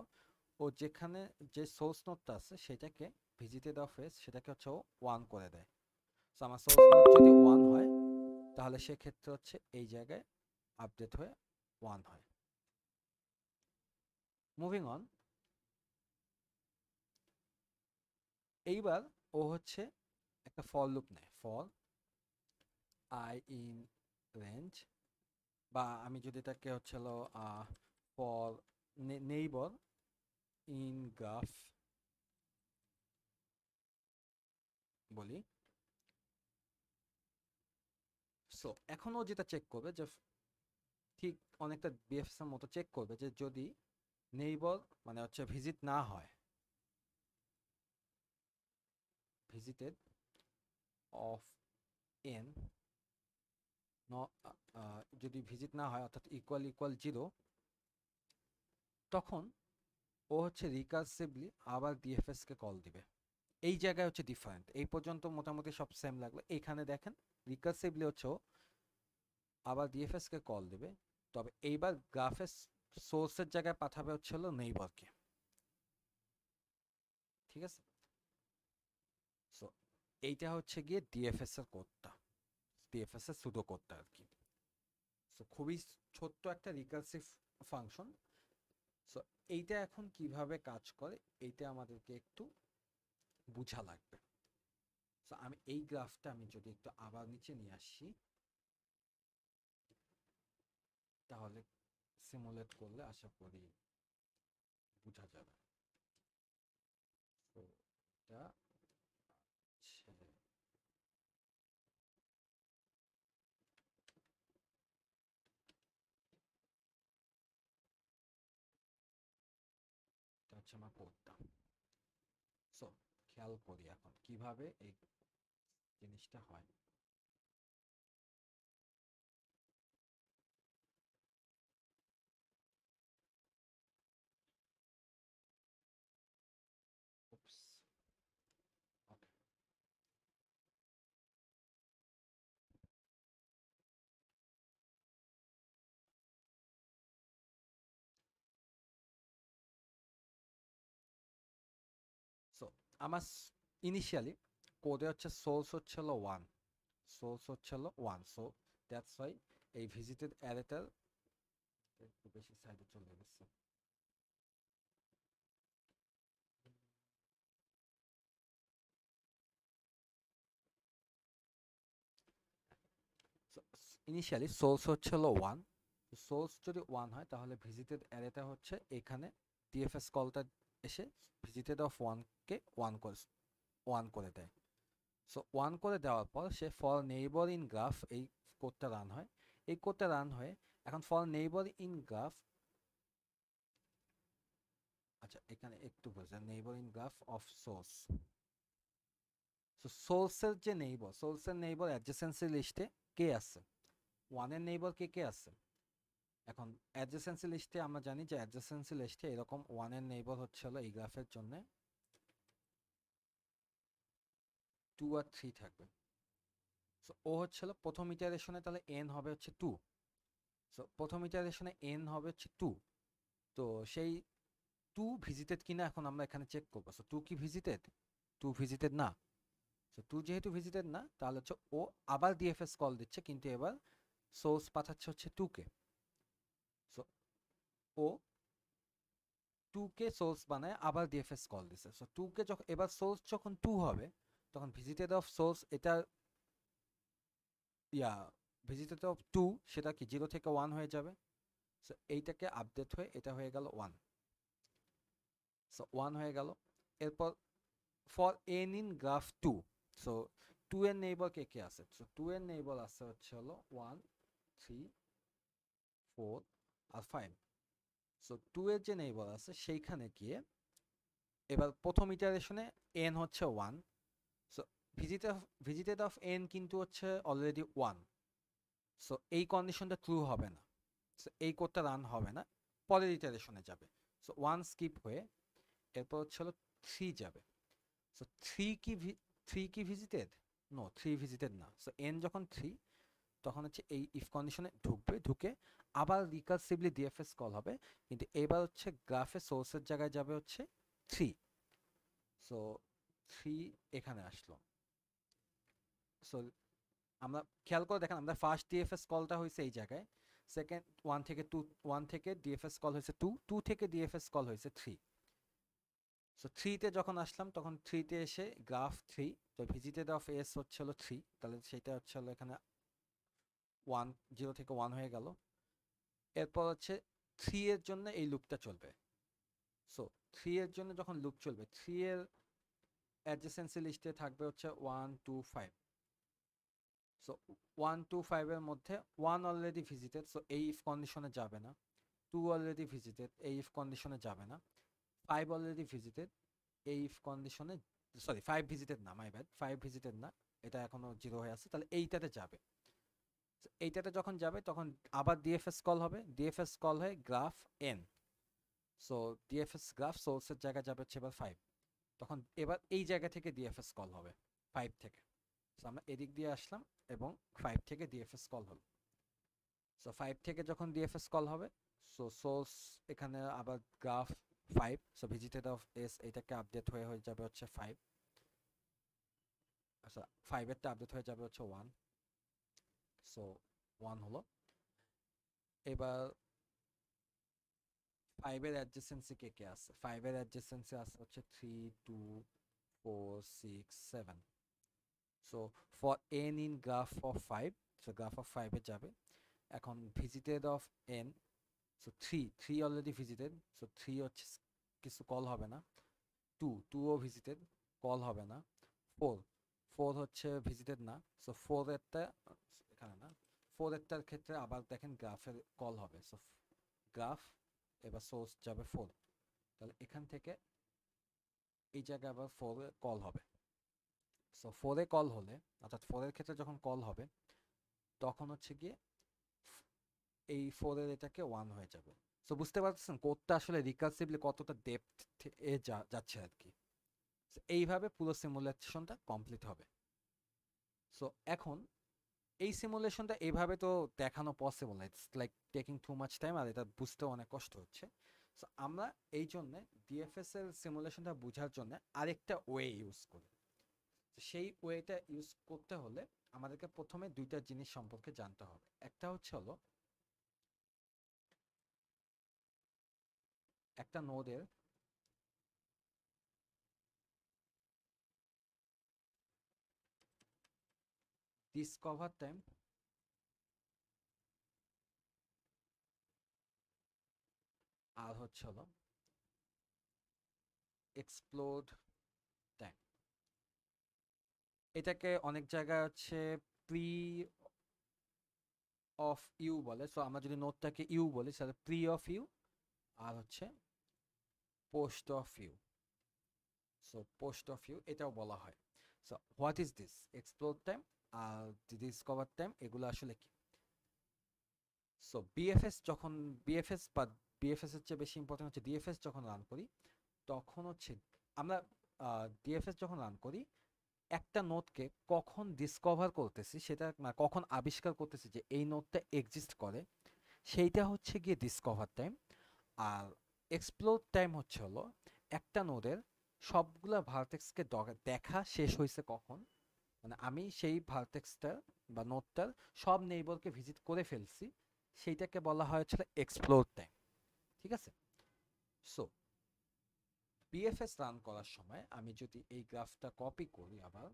ও যেখানে যে সোর্স নোডটা আছে সেটাকে ভিজিটেড অফ এস সেটাকে হচ্ছে ও 1 করে দেয়। সো আমার সোর্স নোড যদি 1 হয় তাহলে সেক্ষেত্রে হচ্ছে এই জায়গায় আপডেট হয়ে 1 হয়। মুভিং অন, এইবার ও হচ্ছে একটা ফর লুপ নেয়, ফর আই ইন রেঞ্জ, বা আমি যদি এটাকে হচ্ছে হলো ফর নেইবর ইন গ্রাফ বলি। সো এখনও যেটা চেক করবে যে ঠিক অনেকটা বিএফএস এর মতো চেক করবে যে যদি নেইবর মানে হচ্ছে ভিজিট না হয়, ভিজিটেড অফ এন যদি ভিজিট না হয় অর্থাৎ ইকুয়াল ইকুয়াল 0, তখন ও হচ্ছে রিকার্সিভলি আবার ডিএফএস কে কল দিবে। এই জায়গায় হচ্ছে ডিফারেন্ট, এই পর্যন্ত মোটামুটি সব সেম লাগলো। এখানে দেখেন রিকার্সিভলি হচ্ছে ও আবার ডিএফএস কে কল দিবে, তবে এইবার গ্রাফের সোর্সের জায়গায় পাঠাবে হচ্ছে হলো নেইবরকে। ঠিক আছে, সো এইটা হচ্ছে গিয়ে ডিএফএস এর কোডটা, ডিএফএস এর সুডো কোডটা আর কি। সো খুবই ছোট্ট একটা রিকার্সিভ ফাংশন। সো এইটা এখন কিভাবে কাজ করে এইটা আমাদেরকে একটু বোঝা লাগবে। সো আমি এই গ্রাফটা আমি যদি একটু আবার নিচে নিয়ে আসি তাহলে সিমুলেট করলে আশা করি বোঝা যাবে। তো এটা হচ্ছে আমার কোডটা। সো খেয়াল করি এখন কিভাবে এই জিনিসটা হয়। Oops. Okay. আমার ইনিশিয়ালি কোডে হচ্ছে সোর্স হচ্ছে হলো 1, সোর্স হচ্ছে হলো 1, সো দ্যাটস ওয়াই এই ভিজিটেড অ্যারেটার একটু বেশি সাইডে চলে গেছে। ইনিশিয়ালি সোর্স হচ্ছে হলো 1, সোর্স যদি 1 হয় তাহলে ভিজিটেড অ্যারেটা হচ্ছে এখানে ডিএফএস কলটা এসে ভিজিটেড অফ 1 কে 1 করে দেয়। সো 1 করে দেওয়ার পর সে ফর নেইবার ইন গ্রাফ এই কোডটা রান হয়, এই কোডটা রান হয়ে এখন ফর নেইবার ইন গ্রাফ, আচ্ছা এখানে একটু বোঝেন, neighbour in graph of swords. So সোর্সের যে নেইবার, সোর্সের নেইবার অ্যাডজেসেন্সি লিস্টে কে আছে, 1 এর নেইবার কে আছে। এখন অ্যাডজেসেন্সি লিস্টে আমরা জানি যে অ্যাডজেসেন্সি লিস্টে এরকম 1 এর নেইবার হচ্ছে হলো এই গ্রাফের জন্য 2 আর 3 থাকবে। সো ও হচ্ছে হলো প্রথম ইটারেশনে তাহলে n হবে হচ্ছে 2, সো প্রথম ইটারেশনে n হবে হচ্ছে 2, তো সেই 2 ভিজিটেড কিনা এখন আমরা এখানে চেক করবো। সো 2 কি ভিজিটেড, 2 ভিজিটেড না। সো 2 যেহেতু ভিজিটেড না তাহলে হচ্ছে ও আবার ডিএফএস কল দিচ্ছে, কিন্তু এবার সোর্স পাঠাচ্ছে হচ্ছে 2 কে। সো ও 2 কে সোর্স বানায় আবার ডিএফএস কল দিছে। সো 2 কে যখন এবার সোর্স যখন 2 হবে তখন ভিজিটেড অফ সোর্স এটা ভিজিটেড অফ 2 সেটা কি 0 থেকে 1 হয়ে যাবে। সো এইটাকে আপডেট হয়ে এটা হয়ে গেল 1, সো 1 হয়ে গেল। এরপর for n in graph 2, so 2 এর নেইবার কে আছে, সো 2 এর নেইবার আছে হচ্ছে হলো 1, 3, 4 আর 5। সো 2 এর যে নেইবার আছে সেইখানে গিয়ে এবার প্রথম ইটারেশনে n হচ্ছে 1, সো ভিজিটেড অফ n কিন্তু হচ্ছে অলরেডি 1, সো এই কন্ডিশনটা ট্রু হবে না, সো এই কোডটা রান হবে না, পরের ইটারেশনে যাবে। সো 1 স্কিপ হয়ে এরপর হচ্ছে হলো 3 যাবে। সো 3 কি ভিজিটেড, নো 3 ভিজিটেড না। সো n যখন 3 তখন হচ্ছে এই ইফ কন্ডিশনে ঢুকবে, ঢুকে আবার রিকার্সিভলি ডিএফএস কল হবে, কিন্তু এবার হচ্ছে গ্রাফে সোর্সের জায়গায় যাবে হচ্ছে 3, সো 3 এখানে আসলো। সো আমরা খেয়াল করে দেখেন আমরা ফার্স্ট ডিএফএস কলটা হয়েছে এই জায়গায়, সেকেন্ড 1 থেকে ডিএফএস কল হয়েছে 2 থেকে ডিএফএস কল হয়েছে 3। সো 3 তে যখন আসলাম তখন 3 তে এসে গ্রাফ 3, তো ভিজিটেড অফ এস হচ্ছে হলো 3, তাহলে সেটা হচ্ছে হলো এখানে 1 0 থেকে 1 হয়ে গেল। এরপর হচ্ছে 3 এর জন্য এই লুপটা চলবে। সো 3 এর জন্য যখন লুপ চলবে 3 এর অ্যাডজেসেন্সি লিস্টে থাকবে হচ্ছে 1 2 5। সো 1 2 5 এর মধ্যে 1 অলরেডি ভিজিটেড, সো এই ইফ কন্ডিশনে যাবে না। 2 অলরেডি ভিজিটেড, এই ইফ কন্ডিশনে যাবে না। 5 অলরেডি ভিজিটেড, এই ইফ কন্ডিশনে, সরি 5 ভিজিটেড না, মাই ব্যাড, 5 ভিজিটেড না, এটা এখনো 0 হয়ে আছে, তাহলে এইটাতে যাবে। So, এইটাতে যখন যাবে তখন আবার ডিএফএস কল হবে, ডিএফএস কল হয়ে graph n, so DFS graph সোর্সের জায়গায় যাবে হচ্ছে এবার 5, তখন এবার এই জায়গা থেকে ডিএফএস কল হবে 5 থেকে। সো আমরা এদিক দিয়ে আসলাম এবং 5 থেকে ডিএফএস কল হলো। সো 5 থেকে যখন ডিএফএস কল হবে, সো সোর্স এখানে আবার graph 5, so visited of S এটাকে আপডেট হয়ে হয়ে যাবে হচ্ছে 5, আচ্ছা 5 এরটা আপডেট হয়ে যাবে হচ্ছে 1, সো 1 হলো। এবার 5 এর অ্যাডজেসেন্সি কে আছে, 5 এর অ্যাডজেসেন্সি আছে হচ্ছে 3 2 4 6 7। So for n in graph of 5, so graph of 5 এ যাবে। এখন visited of n, so 3 already visited, so 3 হচ্ছে কিছু কল হবে না। 2 ও ভিজিটেড, কল হবে না। 4 হচ্ছে ভিজিটেড না, সো 4 এরটা এখানে না, 4 এরটার ক্ষেত্রে আবার দেখেন গ্রাফের কল হবে। সো গ্রাফ এবার সোর্স যাবে 4, তাহলে এখান থেকে এই জায়গায় আবার 4 এ কল হবে। সো 4 এ কল হলে, অর্থাৎ 4 এর ক্ষেত্রে যখন কল হবে তখন হচ্ছে গিয়ে এই 4 এর এটাকে 1 হয়ে যাবে। সো বুঝতে পারছেন কোডটা আসলে রিকার্সিভলি কতটা ডেপথ এ যাচ্ছে আর কি। এইভাবে পুরো সিমুলেশনটা কমপ্লিট হবে। সো এখন এই সিমুলেশনটা এইভাবে তো দেখানো পসিবল না, it's like taking too much time, আর এটা বুঝতেও অনেক কষ্ট হচ্ছে। সো আমরা এই জন্য ডিএফএস এর সিমুলেশনটা বোঝার জন্য আরেকটা ওয়ে ইউজ করি। তো সেই ওয়েটা ইউজ করতে হলে আমাদেরকে প্রথমে দুইটা জিনিস সম্পর্কে জানতে হবে। একটা হলো একটা নোডের ডিসকভার টাইম আর হলো এক্সপ্লোড টাইম। এটাকে অনেক জায়গায় প্রি অফ ইউ বলে। সো আমরা যদি নোটটাকে ইউ বলি তাহলে প্রি অফ ইউ আর post of U. So post of U এটাও বলা হয়। So what is this explore time আর ডিসকভার টাইম, এগুলো আসলে কি? সো বিএফএস বা বিএফএস এর চেয়ে বেশি ইম্পর্টেন্ট হচ্ছে ডিএফএস যখন রান করি তখন আমরা ডিএফএস যখন রান করি একটা নোটকে কখন ডিসকভার করতেছি, সেটা কখন আবিষ্কার করতেছি যে এই নোটটা এক্সিস্ট করে, সেইটা গিয়ে ডিসকভার টাইম। আর এক্সপ্লোর টাইম হলো একটা নোডের সবগুলা ভার্টেক্সকে দেখা শেষ হয়েছে কখন, মানে আমি সেই ভার্টেক্সটার বা নোডটার সব নেইবরকে ভিজিট করে ফেলছি, সেইটাকে বলা হয় এক্সপ্লোর টাইম। ঠিক আছে? সো বিএফএস রান করার সময় আমি যদি এই গ্রাফটা কপি করি আবার,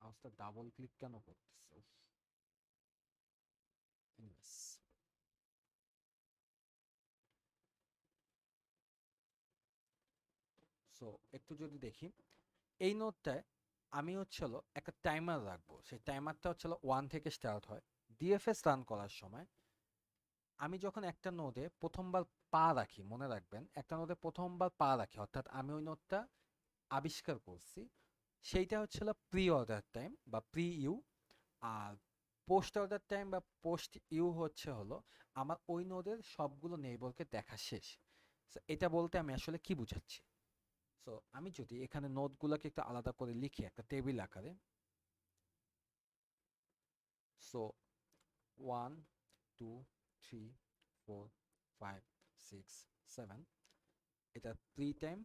মাউসটা ডাবল ক্লিক কেন করতেছে? Anyways, সো একটু যদি দেখি এই নোটটায় আমি একটা টাইমার রাখবো। সেই টাইমারটা 1 থেকে স্টার্ট হয়। ডিএফএস রান করার সময় আমি যখন একটা নোডে প্রথমবার পা রাখি, মনে রাখবেন একটা নোডে প্রথমবার পা রাখি অর্থাৎ আমি ওই নোটটা আবিষ্কার করছি, সেইটা প্রি অর্ডার টাইম বা প্রি ইউ। আর পোস্ট অর্ডার টাইম বা পোস্ট ইউ হলো আমার ওই নোডের সবগুলো নেইবরকে দেখা শেষ। So, এটা বলতে আমি আসলে কি বুঝাচ্ছি? সো আমি যদি এখানে নোটগুলোকে একটু আলাদা করে লিখি একটা টেবিল আকারে, সো 1 2 3 4 5 6 7, এটা প্রি টাইম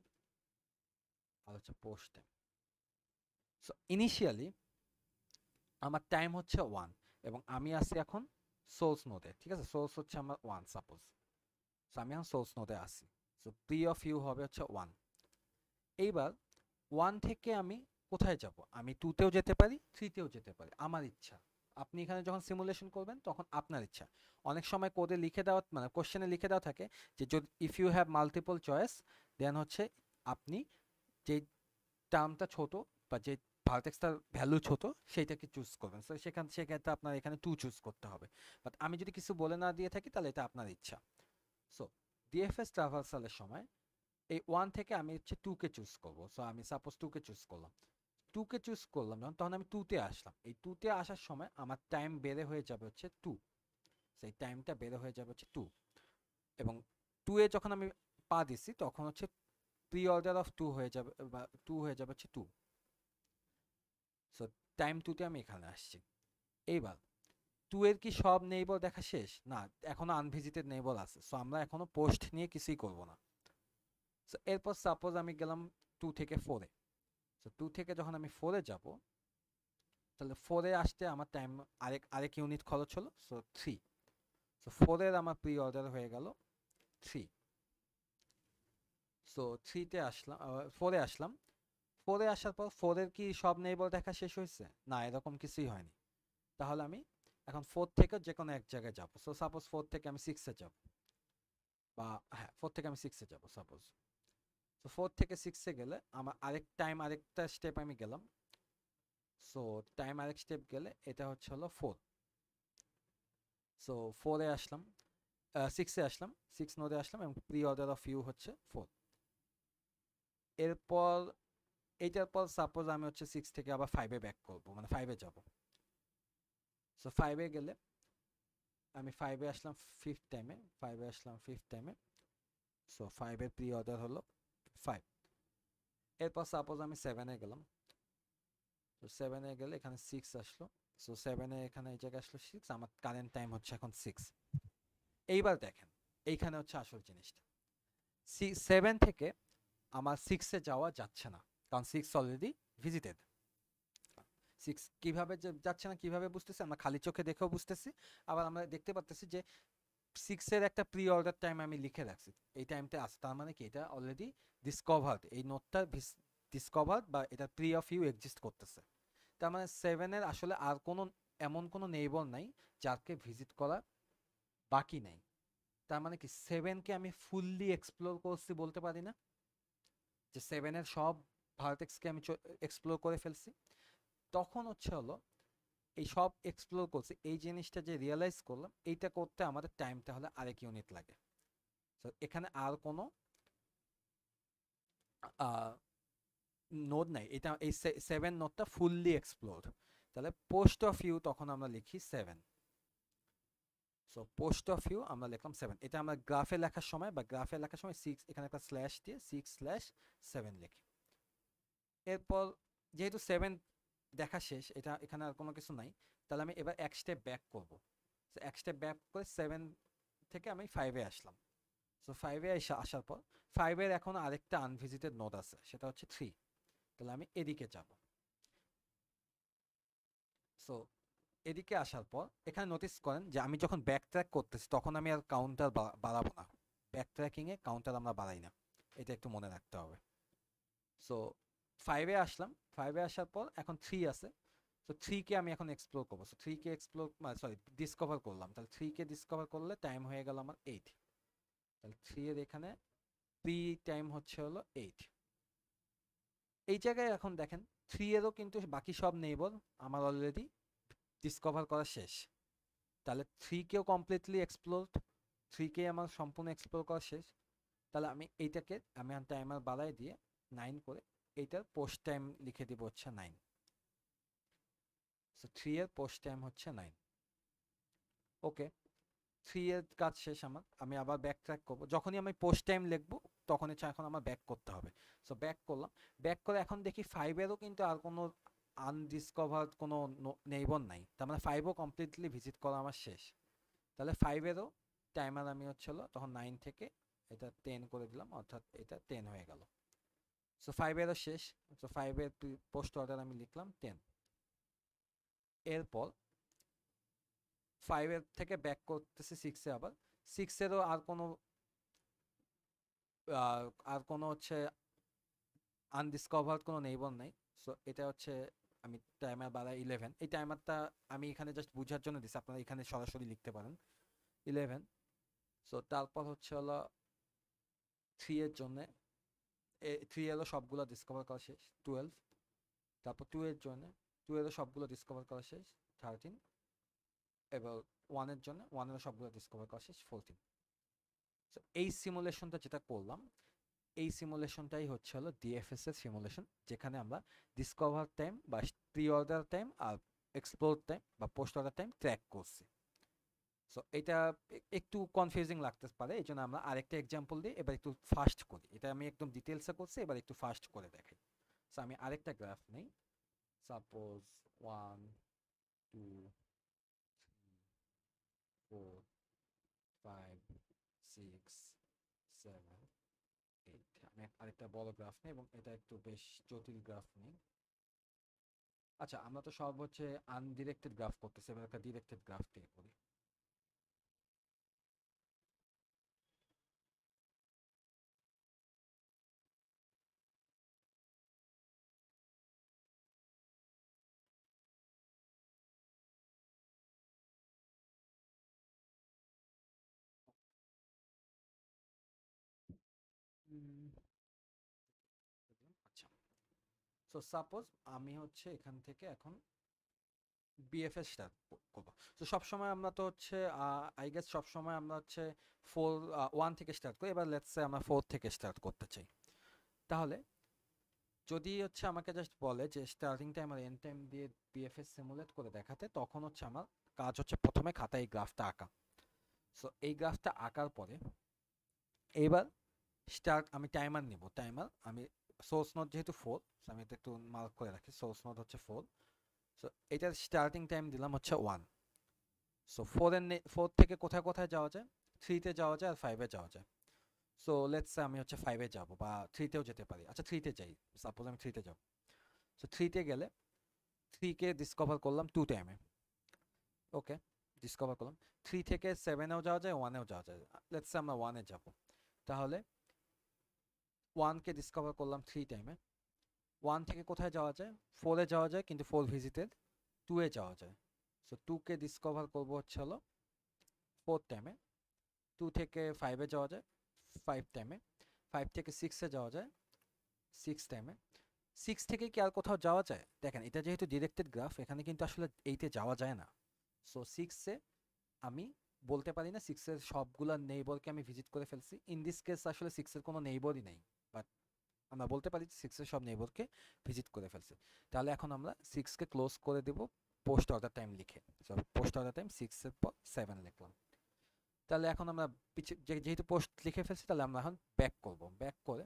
আর পোস্ট টাইম। সো ইনিশিয়ালি আমার টাইম 1 এবং আমি আছি এখন সোর্স নোডে। ঠিক আছে? সোর্স আমার 1 সাপোজ। সো আমি এখন সোর্স নোডে আছি। সো প্রি অফ ইউ হবে 1। এইবার 1 থেকে আমি কোথায় যাব? আমি 2 তেও যেতে পারি, 3 তেও যেতে পারি, আমার ইচ্ছা। আপনি এখানে যখন সিমুলেশন করবেন তখন আপনার ইচ্ছা। অনেক সময় কোডে লিখে দেওয়া মানে কোশ্চেনে লিখে দেওয়া থাকে যে যদি if you have multiple choice then আপনি যে টার্মটা ছোট বা যে ভার্টেক্সটার ভ্যালু ছোট সেইটাকে চুজ করবেন। সো সেক্ষেত্রে আপনার এখানে 2 চুজ করতে হবে। বাট আমি যদি কিছু বলে না দিয়ে থাকি তাহলে এটা আপনার ইচ্ছা। সো ডিএফএস ট্রাভার্সালের সময় এই 1 থেকে আমি 2 কে চুজ করব। সো আমি সাপোজ 2 কে চুজ করলাম। 2 কে চুজ করলাম যখন, তখন আমি 2 তে আসলাম। এই 2 তে আসার সময় আমার টাইম বেড়ে হয়ে যাবে 2। সেই টাইমটা বেড়ে হয়ে যাবে 2। এবং 2 এ যখন আমি পা দিছি তখন প্রি অর্ডার অফ 2 হয়ে যাবে বা 2 হয়ে যাবে 2। সো টাইম 2 তে আমি এখানে আসছি। এইবার 2 এর কি সব নেইবর দেখা শেষ? না, এখনো আনভিজিটেড নেইবর আছে। সো আমরা এখনো পোস্ট নিয়ে কিছুই করব না। সো এরপর সাপোজ আমি গেলাম 2 থেকে 4 এ। সো 2 থেকে যখন আমি 4 এ যাব তাহলে 4 এ আসতে আমার টাইম আরেক ইউনিট খরচ হলো। সো 3। সো 4 এর আমার প্রি অর্ডার হয়ে গেল 3। সো 3 তে আসলাম, 4 এ আসলাম। 4 এ আসার পর 4 এর কি সব নেইবর দেখা শেষ হয়েছে? না, এরকম কিছুই হয়নি। তাহলে আমি এখন 4 থেকে যে কোনো এক জায়গায় যাব। সো সাপোজ 4 থেকে আমি 6 এ যাব, বা হ্যাঁ 4 থেকে আমি 6 এ যাব সাপোজ। সো 4 থেকে 6 এ গেলে আমার আরেকটা স্টেপ আমি গেলাম। সো টাইম আরেক স্টেপ গেলে এটা হলো 4। সো 4 এ আসলাম, 6 এ আসলাম, 6 নোডে আসলাম এবং প্রি অর্ডার অফ ইউ 4। এরপর এইটার পর সাপোজ আমি হচ্ছে 6 থেকে আবার 5-এ ব্যাক করবো, মানে 5-এ যাব। সো 5-এ গেলে আমি 5-এ আসলাম 5th টাইমে, 5-এ আসলাম 5th টাইমে। সো 5-এর প্রি অর্ডার হলো 5। এরপর সাপোজ আমি 7-এ গেলাম। তো 7-এ গেলে এখানে 6 আসলো। সো 7-এ এখানে এই জায়গায় আসলো 6, আমার কারেন্ট টাইম হচ্ছে এখন 6। এইবার দেখেন এইখানে হচ্ছে আসল জিনিসটা, 7 থেকে আমার 6-এ যাওয়া যাচ্ছে না, কারণ 6 অলরেডি ভিজিটেড। 6 কিভাবে যাচ্ছে না কিভাবে বুঝতেছি, আমরা খালি চোখে দেখেও বুঝতেছি, আবার আমরা দেখতে পাচ্তেছি যে 6-এর একটা প্রি অর্ডার টাইম আমি লিখে রাখছি, এই টাইমটা আছে, তার মানে কি এটা অলরেডি ডিসকভার্ড, এই নোটটা ডিসকভার্ড বা এটা প্রি অফ ইউ এক্সিস্ট করতেছে। তার মানে 7-এর আসলে আর কোনো এমন কোনো নেইবর নাই যাকে ভিজিট করা বাকি নাই। তার মানে কি 7-কে আমি ফুললি এক্সপ্লোর করছি বলতে পারি না, যে 7-এর সব ভার্টেক্সকে আমি এক্সপ্লোর করে ফেলছি। তখন হচ্ছে হলো এই সব এক্সপ্লোর করছি, এই জিনিসটা যে রিয়েলাইজ করলাম, এইটা করতে আমাদের টাইমটা হলে আরেক ইউনিট লাগে। তো এখানে আর কোনো নোড নাই, এটা এই 7 নোডটা ফুললি এক্সপ্লোর। তাহলে পোস্ট অফ ইউ তখন আমরা লিখি 7। সো পোস্ট অফ ইউ আমরা লিখলাম 7, এটা আমরা গ্রাফে লেখার সময় বা গ্রাফে লেখার সময় 6 এখানে একটা স্ল্যাশ দিয়ে 6/7 লিখি। এরপর যেহেতু 7 দেখা শেষ, এটা এখানে আর কোনো কিছু নাই, তাহলে আমি এবার এক স্টেপ ব্যাক করবো। সো এক স্টেপ ব্যাক করে 7 থেকে আমি 5-এ আসলাম। সো 5-এ আসার পর 5-এর এখন আরেকটা আনভিজিটেড নোড আছে, সেটা হচ্ছে 3। তাহলে আমি এদিকে যাব। সো এদিকে আসার পর এখানে নোটিস করেন যে আমি যখন ব্যাক ট্র্যাক করতেছি তখন আমি আর কাউন্টার বাড়াবো না, ব্যাক ট্র্যাকিংয়ে কাউন্টার আমরা বাড়াই না, এটা একটু মনে রাখতে হবে। সো 5-এ আসলাম, 5-এ আসার পর এখন 3 আছে। তো 3-কে আমি এখন এক্সপ্লোর করবো। সো 3-কে এক্সপ্লোর সরি ডিসকভার করলাম, তাহলে 3-কে ডিসকভার করলে টাইম হয়ে গেল আমার 8। তাহলে 3-এর এখানে প্রি টাইম হচ্ছে হলো 8। এই জায়গায় এখন দেখেন 3-এরও কিন্তু বাকি সব নেইবর আমার অলরেডি ডিসকভার করা শেষ। তাহলে 3-কেও কমপ্লিটলি এক্সপ্লোরড, 3-কে আমার সম্পূর্ণ এক্সপ্লোর করা শেষ। তাহলে আমি এইটাকে আমি টাইমার বাড়াই দিয়ে 9 করে এইটার পোস্ট টাইম লিখে দিব হচ্ছে 9। সো 3-এর পোস্ট টাইম হচ্ছে 9। ওকে, 3-এর কাজ শেষ আমার, আমি আবার ব্যাক ট্র্যাক করবো। যখনই আমি পোস্ট টাইম লিখবো তখন হচ্ছে এখন আমার ব্যাক করতে হবে। সো ব্যাক করলাম, ব্যাক করে এখন দেখি 5-এরও কিন্তু আর কোনো আনডিসকভার্ড কোনো নেইবর নাই, তার মানে 5-ও কমপ্লিটলি ভিজিট করা আমার শেষ। তাহলে 5-এরও টাইমার আমি হচ্ছে তখন 9 থেকে এটা 10 করে দিলাম, অর্থাৎ এটা 10 হয়ে গেল। সো 5-এরও শেষ। সো 5-এর পোস্ট অর্ডার আমি লিখলাম 10। এরপর 5-এর থেকে ব্যাক করতেছি 6-এ, আবার 6-এরও আর কোনো হচ্ছে আনডিসকভার্ড কোনো নেইবর নাই। সো এটা হচ্ছে আমি টাইমার বাড়াই 11। এই টাইমারটা আমি এখানে জাস্ট বুঝার জন্য দিচ্ছি, আপনারা এখানে সরাসরি লিখতে পারেন 11। সো তারপর হচ্ছে হলো 3-এর জন্য 3-এরও সবগুলো ডিসকভার করা শেষ 12। তারপর 2-এর জন্য 2-এরও সবগুলো ডিসকভার করা শেষ 13। এবার 1-এর জন্য 1-এরও সবগুলো ডিসকভার করা শেষ 14। সো এই সিমুলেশনটা যেটা করলাম, এই সিমুলেশনটাই হচ্ছে হলো ডিএফএস এর সিমুলেশন, যেখানে আমরা ডিসকভার টাইম বা প্রি অর্ডার টাইম আর এক্সপ্লোর টাইম বা পোস্ট অর্ডার টাইম ট্র্যাক করছি। সো এটা একটু কনফিউজিং লাগতে পারে, এই জন্য আমরা আরেকটা এক্সাম্পল দিই, এবার একটু ফাস্ট করি। এটা আমি একদম ডিটেলসে করছি, এবার একটু ফাস্ট করে দেখাই। সো আমি আরেকটা গ্রাফ নেই, সাপোজ 1 2 3 4 5 6 7 8। আমি আরেকটা বড় গ্রাফ নেই এবং এটা একটু বেশ জটিল গ্রাফ নেই। আচ্ছা, আমরা তো সব হচ্ছে আনডিরেক্টেড গ্রাফ করতেছি, এবার একটা ডিরেক্টেড গ্রাফ থেকে করি। আচ্ছা, সো সাপোজ আমি হচ্ছে এখান থেকে এখন বিএফএস স্টার্ট করবো। তো সবসময় আমরা তো হচ্ছে আই গেস সবসময় আমরা হচ্ছে 1 থেকে স্টার্ট করি, এবার লেটস সে আমরা 4 থেকে স্টার্ট করতে চাই। তাহলে যদি হচ্ছে আমাকে জাস্ট বলে যে স্টার্টিং টাইম আর এন্ড টাইম দিয়ে বিএফএস সিমুলেট করে দেখাতে, তখন হচ্ছে আমার কাজ হচ্ছে প্রথমে খাতায় এই গ্রাফটা আঁকা। সো এই গ্রাফটা আঁকার পরে এইবার আমি টাইমার নিব। টাইমার আমি সোর্স নোড যেহেতু 4, আমি এটা একটু মার্ক করে রাখি, সোর্স নোড হচ্ছে 4। সো এটার স্টার্টিং টাইম দিলাম হচ্ছে 1। সো 4 থেকে কোথায় কোথায় যাওয়া যায়, 3-তে যাওয়া যায় আর 5-এ যাওয়া যায়। সো লেটস সে আমি হচ্ছে 5-এ যাব, বা 3-তেও যেতে পারি। আচ্ছা 3-তে যাই, সাপোজ আমি 3-তে যাব। সো 3-তে গেলে 3-কে ডিসকভার করলাম 2 টাইমে। ওকে, ডিসকভার করলাম। 3 থেকে 7-এও যাওয়া যায়, 1-এও যাওয়া যায়। লেটস সে আমরা 1-এ যাব, তাহলে 1-কে ডিসকভার করলাম 3 টাইমে। 1 থেকে কোথায় যাওয়া যায়, 4-এ যাওয়া যায়, কিন্তু 4 ভিজিটেড। 2-এ যাওয়া যায়। সো 2-কে ডিসকভার করবো হচ্ছে হলো 4 টাইমে। 2 থেকে 5-এ যাওয়া যায় 5 টাইমে। 5 থেকে 6-এ যাওয়া যায় 6 টাইমে। 6 থেকে কি আর কোথাও যাওয়া যায়? দেখেন এটা যেহেতু ডিরেক্টেড গ্রাফ, এখানে কিন্তু আসলে এইতে যাওয়া যায় না। সো 6-এ আমি বলতে পারি না 6-এর সবগুলা নেইবরকে আমি ভিজিট করে ফেলছি। ইন দিস কেস আসলে 6-এর কোনো নেইবরই নেই, বাট আমরা বলতে পারি 6-এর সব নেইবরকে ভিজিট করে ফেলছি। তাহলে এখন আমরা 6-কে ক্লোজ করে দেব পোস্ট অর্ডার টাইম লিখে। সো পোস্ট অর্ডার টাইম 6-এর পর 7 লিখলাম। তাহলে এখন আমরা যেহেতু পোস্ট লিখে ফেলছি, তাহলে আমরা এখন ব্যাক করব। ব্যাক করে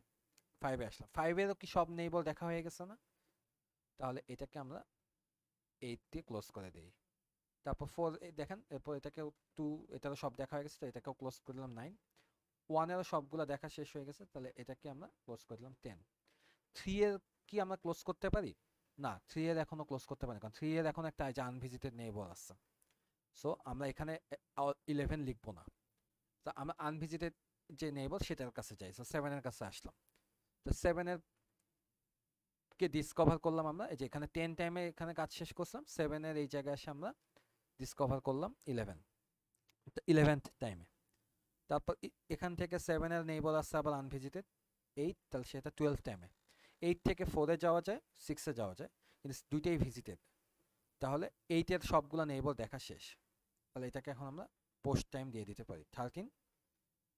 5-এ আসলাম। 5-এরও কি সব নেইবর দেখা হয়ে গেছে না? তাহলে এটাকে আমরা 8 দিয়ে ক্লোজ করে দিই। তারপর 4 দেখেন, এরপর এটাকেও 2, এটারও সব দেখা হয়ে গেছে, তো এটাকেও ক্লোজ করে দিলাম 9। 1-এরও সবগুলো দেখা শেষ হয়ে গেছে, তাহলে এটাকে আমরা ক্লোজ করে দিলাম 10। 3-এর কি আমরা ক্লোজ করতে পারি? না, 3-এর এখনো ক্লোজ করতে পারি, কারণ 3-এর এখন একটা আনভিজিটেড নেইবর আছে। সো আমরা এখানে 11 লিখবো না। তো আমরা আনভিজিটেড যে নেইবর সেটার কাছে যাই। সো 7-এর কাছে আসলাম। তো 7-এর কে ডিসকভার করলাম আমরা, এই যে এখানে 10 টাইমে এখানে কাজ শেষ করলাম। 7-এর এই জায়গায় এসে আমরা ডিসকভার করলাম 11, 11th টাইমে। তারপর এখান থেকে 7-এর নেইবর আছে আবার আনভিজিটেড 8, তাহলে সেটা 12 টাইমে। 8 থেকে 4-এ যাওয়া যায়, 6-এ যাওয়া যায়, কিন্তু দুইটাই ভিজিটেড। তাহলে 8-এর সবগুলো নেইবর দেখা শেষ। তাহলে এটাকে এখন আমরা পোস্ট টাইম দিয়ে দিতে পারি 13।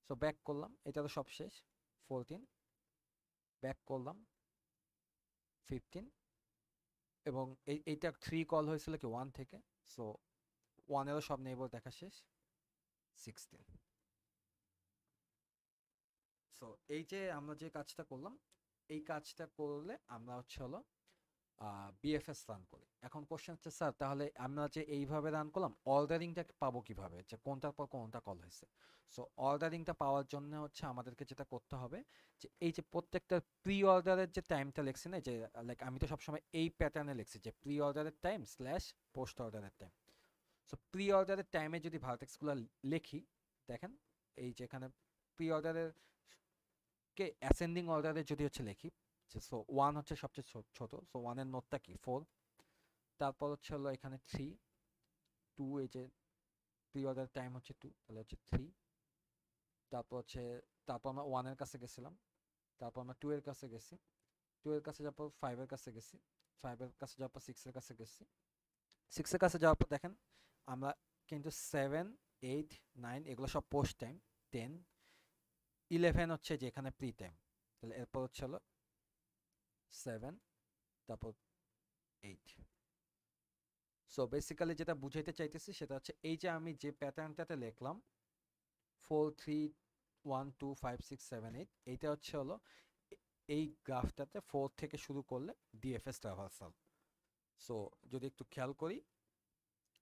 সো ব্যাক করলাম, এটারও সব শেষ 14। ব্যাক করলাম 15, এবং এইটা 3 কল হয়েছিল কি 1 থেকে। সো 1-এরও সব নেইবর দেখা শেষ 16। সো এই যে আমরা যে কাজটা করলাম, এই কাজটা করলে আমরা হচ্ছে হলো বিএফএস রান করি। এখন কোশ্চেন হচ্ছে স্যার, তাহলে আমরা যে এইভাবে রান করলাম, অর্ডারিংটা পাবো কিভাবে, যে কোনটার পর কোনটা কল হয়েছে? সো অর্ডারিংটা পাওয়ার জন্য হচ্ছে আমাদেরকে যেটা করতে হবে, যে এই যে প্রত্যেকটা প্রি অর্ডারের যে টাইমটা লিখছি না, যে লাইক আমি তো সবসময় এই প্যাটার্নে লিখছি যে প্রি অর্ডারের টাইম স্ল্যাশ পোস্ট অর্ডারের টাইম। সো প্রি অর্ডারের টাইমে যদি ভার্টেক্সগুলো লিখি, দেখেন এই যে এখানে প্রি অর্ডারের কে অ্যাসেন্ডিং অর্ডারে যদি হচ্ছে লিখি, সো 1 হচ্ছে সবচেয়ে ছোট। সো 1-এর নোটটা কি 4। তারপর হচ্ছে হলো এখানে 3, 2, এই যে প্রি অর্ডার টাইম হচ্ছে 2, তাহলে হচ্ছে 3। তারপর আমরা 1-এর কাছে গেছিলাম, তারপর আমরা 2-এর কাছে গেছি, 2-এর কাছে যাওয়ার পর 5-এর কাছে গেছি, 5-এর কাছে যাওয়ার পর 6-এর কাছে গেছি। 6-এর কাছে যাওয়ার পর দেখেন আমরা কিন্তু 7, 8, 9 এগুলো সব পোস্ট টাইম। 10, 11 হচ্ছে যে এখানে প্রি টাইম। তাহলে এরপর হচ্ছে হলো 7, তারপর 8। সো বেসিক্যালি যেটা বুঝাইতে চাইতেছি সেটা হচ্ছে এই যে আমি যে প্যাটার্নটাতে লিখলাম 4, 3, 1, 2, 5, 6, 7, 8, এইটা হচ্ছে হলো এই গ্রাফটাতে 4 থেকে শুরু করলে ডিএফএস ট্রাভার্সাল। সো যদি একটু খেয়াল করি,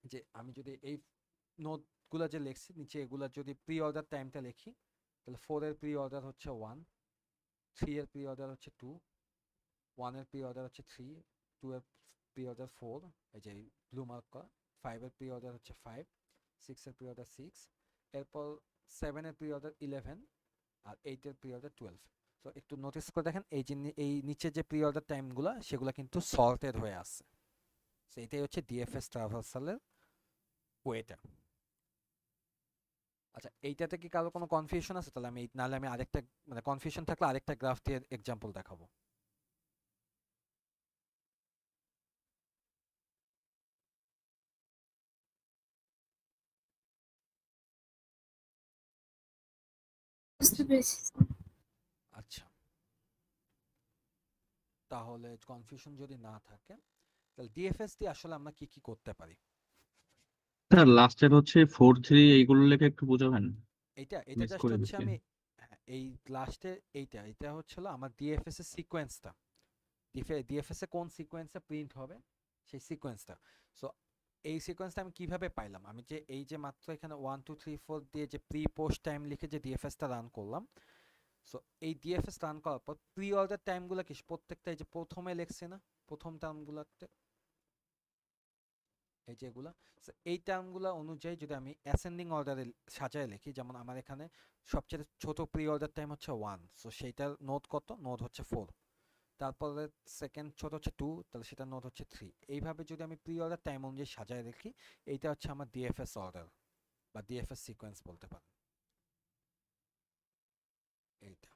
যে আমি যদি এই নোটগুলো যে লিখছি নিচে, এগুলা যদি প্রি অর্ডার টাইমটা লিখি, তাহলে 4-এর প্রি অর্ডার হচ্ছে 1, 3-এর প্রি অর্ডার হচ্ছে 2, 1-এর প্রি অর্ডার হচ্ছে 3, 2-এর প্রি অর্ডার 4, এই যে ব্লু মার্ক করা, 5-এর প্রি অর্ডার হচ্ছে 5, 6-এর প্রি অর্ডার 6, এরপর 7-এর প্রি অর্ডার 11, আর 8-এর প্রি অর্ডার 12। তো একটু নোটিস করে দেখেন এই যে এই নিচে যে প্রি অর্ডার টাইমগুলো সেগুলো কিন্তু সর্টেড হয়ে আছে। সো এটাই হচ্ছে ডিএফএস ট্রাভার্সালের ওয়েটা। আচ্ছা, এইটাতে কি কারো কোনো কনফিউশন আছে? তাহলে আমি নাহলে আমি আরেকটা, মানে কনফিউশন থাকলে আরেকটা গ্রাফ দিয়ে এক্সাম্পল দেখাবো। বুঝতে পেরেছি। আচ্ছা, তাহলে কনফিউশন যদি না থাকে তাহলে ডিএফএস দিয়ে আসলে আমরা কি কি করতে পারি। স্যার লাস্টের হচ্ছে 4-3 এইগুলো লেখা একটু বোঝাবেন, এটা মিস জাস্ট করে হচ্ছে দিচ্ছি। আমি হ্যাঁ, এই লাস্টে এটা হচ্ছিল আমার ডিএফএস এর সিকোয়েন্সটা, ডিএফএস এ কোন সিকোয়েন্সে প্রিন্ট হবে সেই সিকোয়েন্সটা। সো এই সিকোয়েন্সটা আমি কিভাবে পাইলাম, আমি যে এই যে মাত্র এখানে 1 2 3 4 দিয়ে যে প্রি পোস্ট টাইম লিখে যে ডিএফএসটা রান করলাম, সো এই ডিএফএস রান করার পর প্রি অর্ডার টাইমগুলো কি প্রত্যেকটা এই যে প্রথমে লিখছি না, প্রথম টার্মগুলোতে এই যে এগুলা, সো এই টার্মগুলো অনুযায়ী যদি আমি অ্যাসেন্ডিং অর্ডারে সাজায় লিখি, যেমন আমার এখানে সবচেয়ে ছোট প্রি অর্ডার টাইম হচ্ছে 1, সো সেইটার নোড কত, নোড হচ্ছে 4, তারপরে সেকেন্ড ছোট হচ্ছে 2, তাহলে সেটা নোড হচ্ছে 3। এইভাবে যদি আমি প্রি অর্ডার টাইম অনুযায়ী সাজায় রাখি, এইটা হচ্ছে আমার ডিএফএস অর্ডার বা ডিএফএস সিকোয়েন্স বলতে পারেন এইটা।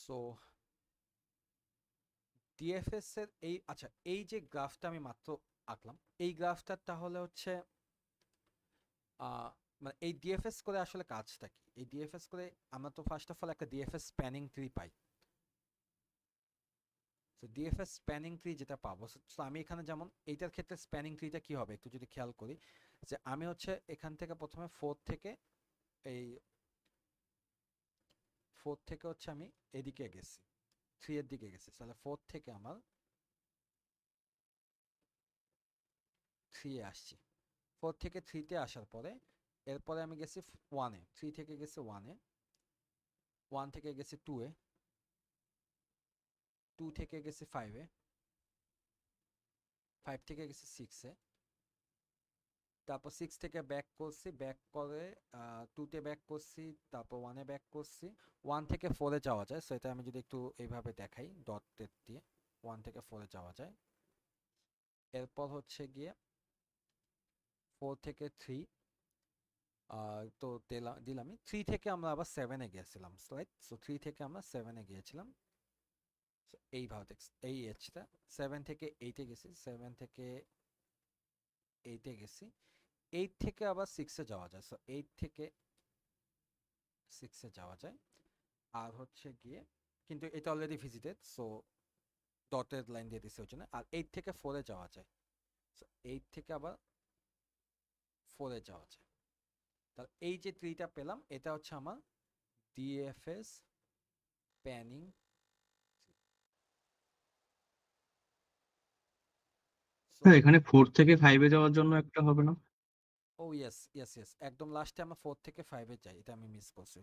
সো ডিএফএস এর এই আচ্ছা এই যে গ্রাফটা আমি মাত্র আঁকলাম, এই গ্রাফটা তাহলে হচ্ছে মানে এই ডিএফএস করে আসলে কাজটা কি, এই ডিএফএস করে আমরা তো ফার্স্ট অফ অল একটা ডিএফএস স্প্যানিং ট্রি পাই। তো ডিএফএস স্প্যানিং ট্রি যেটা পাবো, তো আমি এখানে যেমন এইটার ক্ষেত্রে স্প্যানিং ট্রিটা কি হবে একটু যদি খেয়াল করি, যে আমি হচ্ছে এখান থেকে প্রথমে এই 4 থেকে হচ্ছে আমি এদিকে গেছি, 3 এর দিকে গেছি, তাহলে 4 থেকে আমার 3 এ আসছি, 4 থেকে 3 তে আসার পরে এরপরে আমি গেছি 1 এ, 3 থেকে গেছি 1 এ, 1 থেকে গেছি 2 এ, 2 থেকে গেছি 5 এ, 5 থেকে গেছি 6 এ, তারপর 6 থেকে ব্যাক করছি, ব্যাক করে 2 তে ব্যাক করছি, তারপর 1 এ ব্যাক করছি, 1 থেকে 4 এ যাওয়া যায়, সো এটা আমি যদি একটু এইভাবে দেখাই ডট দিয়ে 1 থেকে 4 এ যাওয়া যায়। এরপর হচ্ছে গিয়ে 4 থেকে 3 তো দিলামই, 3 থেকে আমরা আবার 7 এ গিয়েছিলাম, রাইট? সো 3 থেকে আমরা 7 এ গিয়েছিলাম, সো এইভাবে এই এজটা 7 থেকে 8 এ গেছি, 7 থেকে 8 এ গেছি, 8 থেকে আবার 6 এ যাওয়া যায়, সো 8 থেকে 6 এ যাওয়া যায়। আর হচ্ছে গিয়ে কিন্তু এটা already visited, so dotted line দিয়ে দিছে ওই জন্য। আর 8 থেকে 4 এ যাওয়া যায়, সো 8 থেকে আবার 4 এ যাওয়া যায়। তাহলে এই যে ট্রিটা পেলাম, এটা হচ্ছে আমার ডিএফএস প্যানিং। সো স্যার এখানে 4 থেকে 5 এ যাওয়ার জন্য একটা হবে না? ও ইয়েস ইয়েস ইয়েস, একদম লাস্টে আমরা 4 থেকে 5 এ যাই, এটা আমি মিস করছি।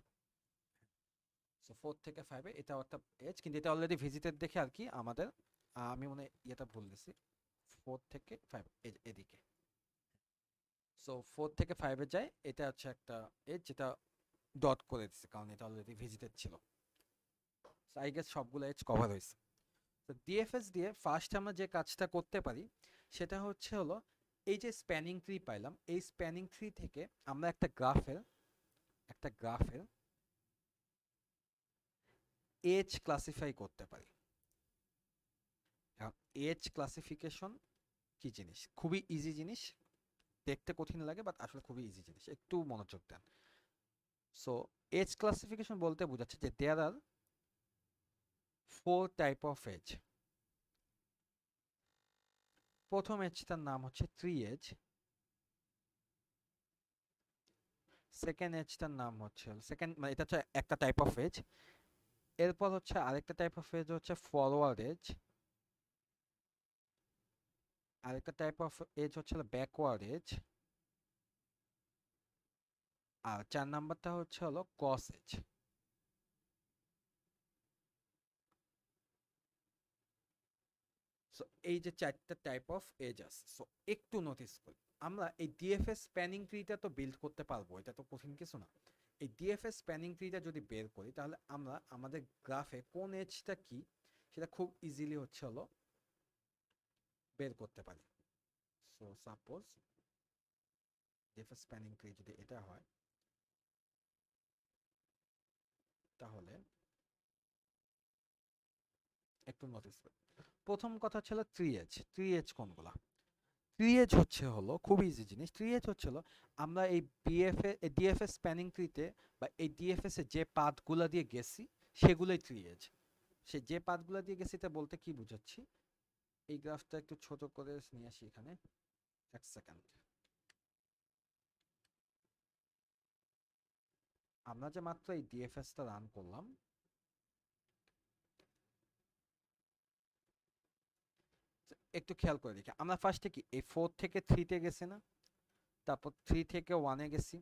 সো 4 থেকে 5 এ এটা একটা এজ, কিন্তু এটা অলরেডি ভিজিটেড দেখে আর কি আমাদের আমি মনে হয় এটা ভুল দিছি, 4 থেকে 5 এদিকে। সো 4 থেকে 5 এ যায়, এটা হচ্ছে একটা এজ যেটা ডট করে দিচ্ছে কারণ এটা অলরেডি ভিজিটেড ছিল। সো আই গেস সবগুলো এজ কভার হয়েছে। তো ডিএফএস দিয়ে ফার্স্ট আমরা যে কাজটা করতে পারি সেটা হচ্ছে হলো এই যে স্প্যানিং ট্রি পাইলাম, এই স্প্যানিং ট্রি থেকে আমরা একটা গ্রাফের এজ ক্লাসিফাই করতে পারি। এখন এজ ক্লাসিফিকেশন কি জিনিস, খুবই ইজি জিনিস, দেখতে কঠিন লাগে বাট আসলে খুবই ইজি জিনিস, একটু মনোযোগ দেন। সো এজ ক্লাসিফিকেশন বলতে বোঝাচ্ছে যে দেয়ার আর 4 টাইপ অফ এজ। প্রথম এজটার নাম হচ্ছে ট্রি এজ, সেকেন্ড এজটার নাম হচ্ছে মানে এটা হচ্ছে একটা টাইপ অফ এজ। এরপর হচ্ছে আরেকটা টাইপ অফ এজ হচ্ছে ফরওয়ার্ড এজ, আরেকটা টাইপ অফ এজ হচ্ছে ব্যাকওয়ার্ড এজ, আর 4 নাম্বারটা হচ্ছে হলো ক্রস এজ। সো এই যে 4টা টাইপ অফ এজ আছে, সো একটু নোটিস করি, আমরা এই ডিএফএস স্প্যানিং ট্রিটা তো বিল্ড করতে পারবো, এটা তো কঠিন কিছু না। এই ডিএফএস স্প্যানিং ট্রিটা যদি বের করি তাহলে আমরা আমাদের গ্রাফে কোন এজটা কি সেটা খুব ইজিলি হচ্ছে হলো বের করতে পারি। So suppose DFS spanning tree যদি এটা হয় তাহলে একটু নোটিস করি। প্রথম কথা ছিল থ্রি এজ কোনগুলা, থ্রি এজ হচ্ছে হলো খুব ইজি জিনিস, থ্রি এজ হচ্ছে হলো আমরা এই ডিএফএস স্প্যানিং ট্রিতে বা এই ডিএফএস এ যে পাথগুলা দিয়ে গেছি সেগুলোই থ্রি এজ। সে যে পাথগুলো দিয়ে গেছি তা বলতে কি বুঝাচ্ছি, এই গ্রাফটা একটু ছোট করে নিয়ে আসি এখানে, এক সেকেন্ড। আমরা যে মাত্র এই ডিএফএসটা রান করলাম, একটু খেয়াল করে দেখি, আমরা ফার্স্টে কি এই 4 থেকে 3 তে গেছি না, তারপর 3 থেকে 1 এ গেছি,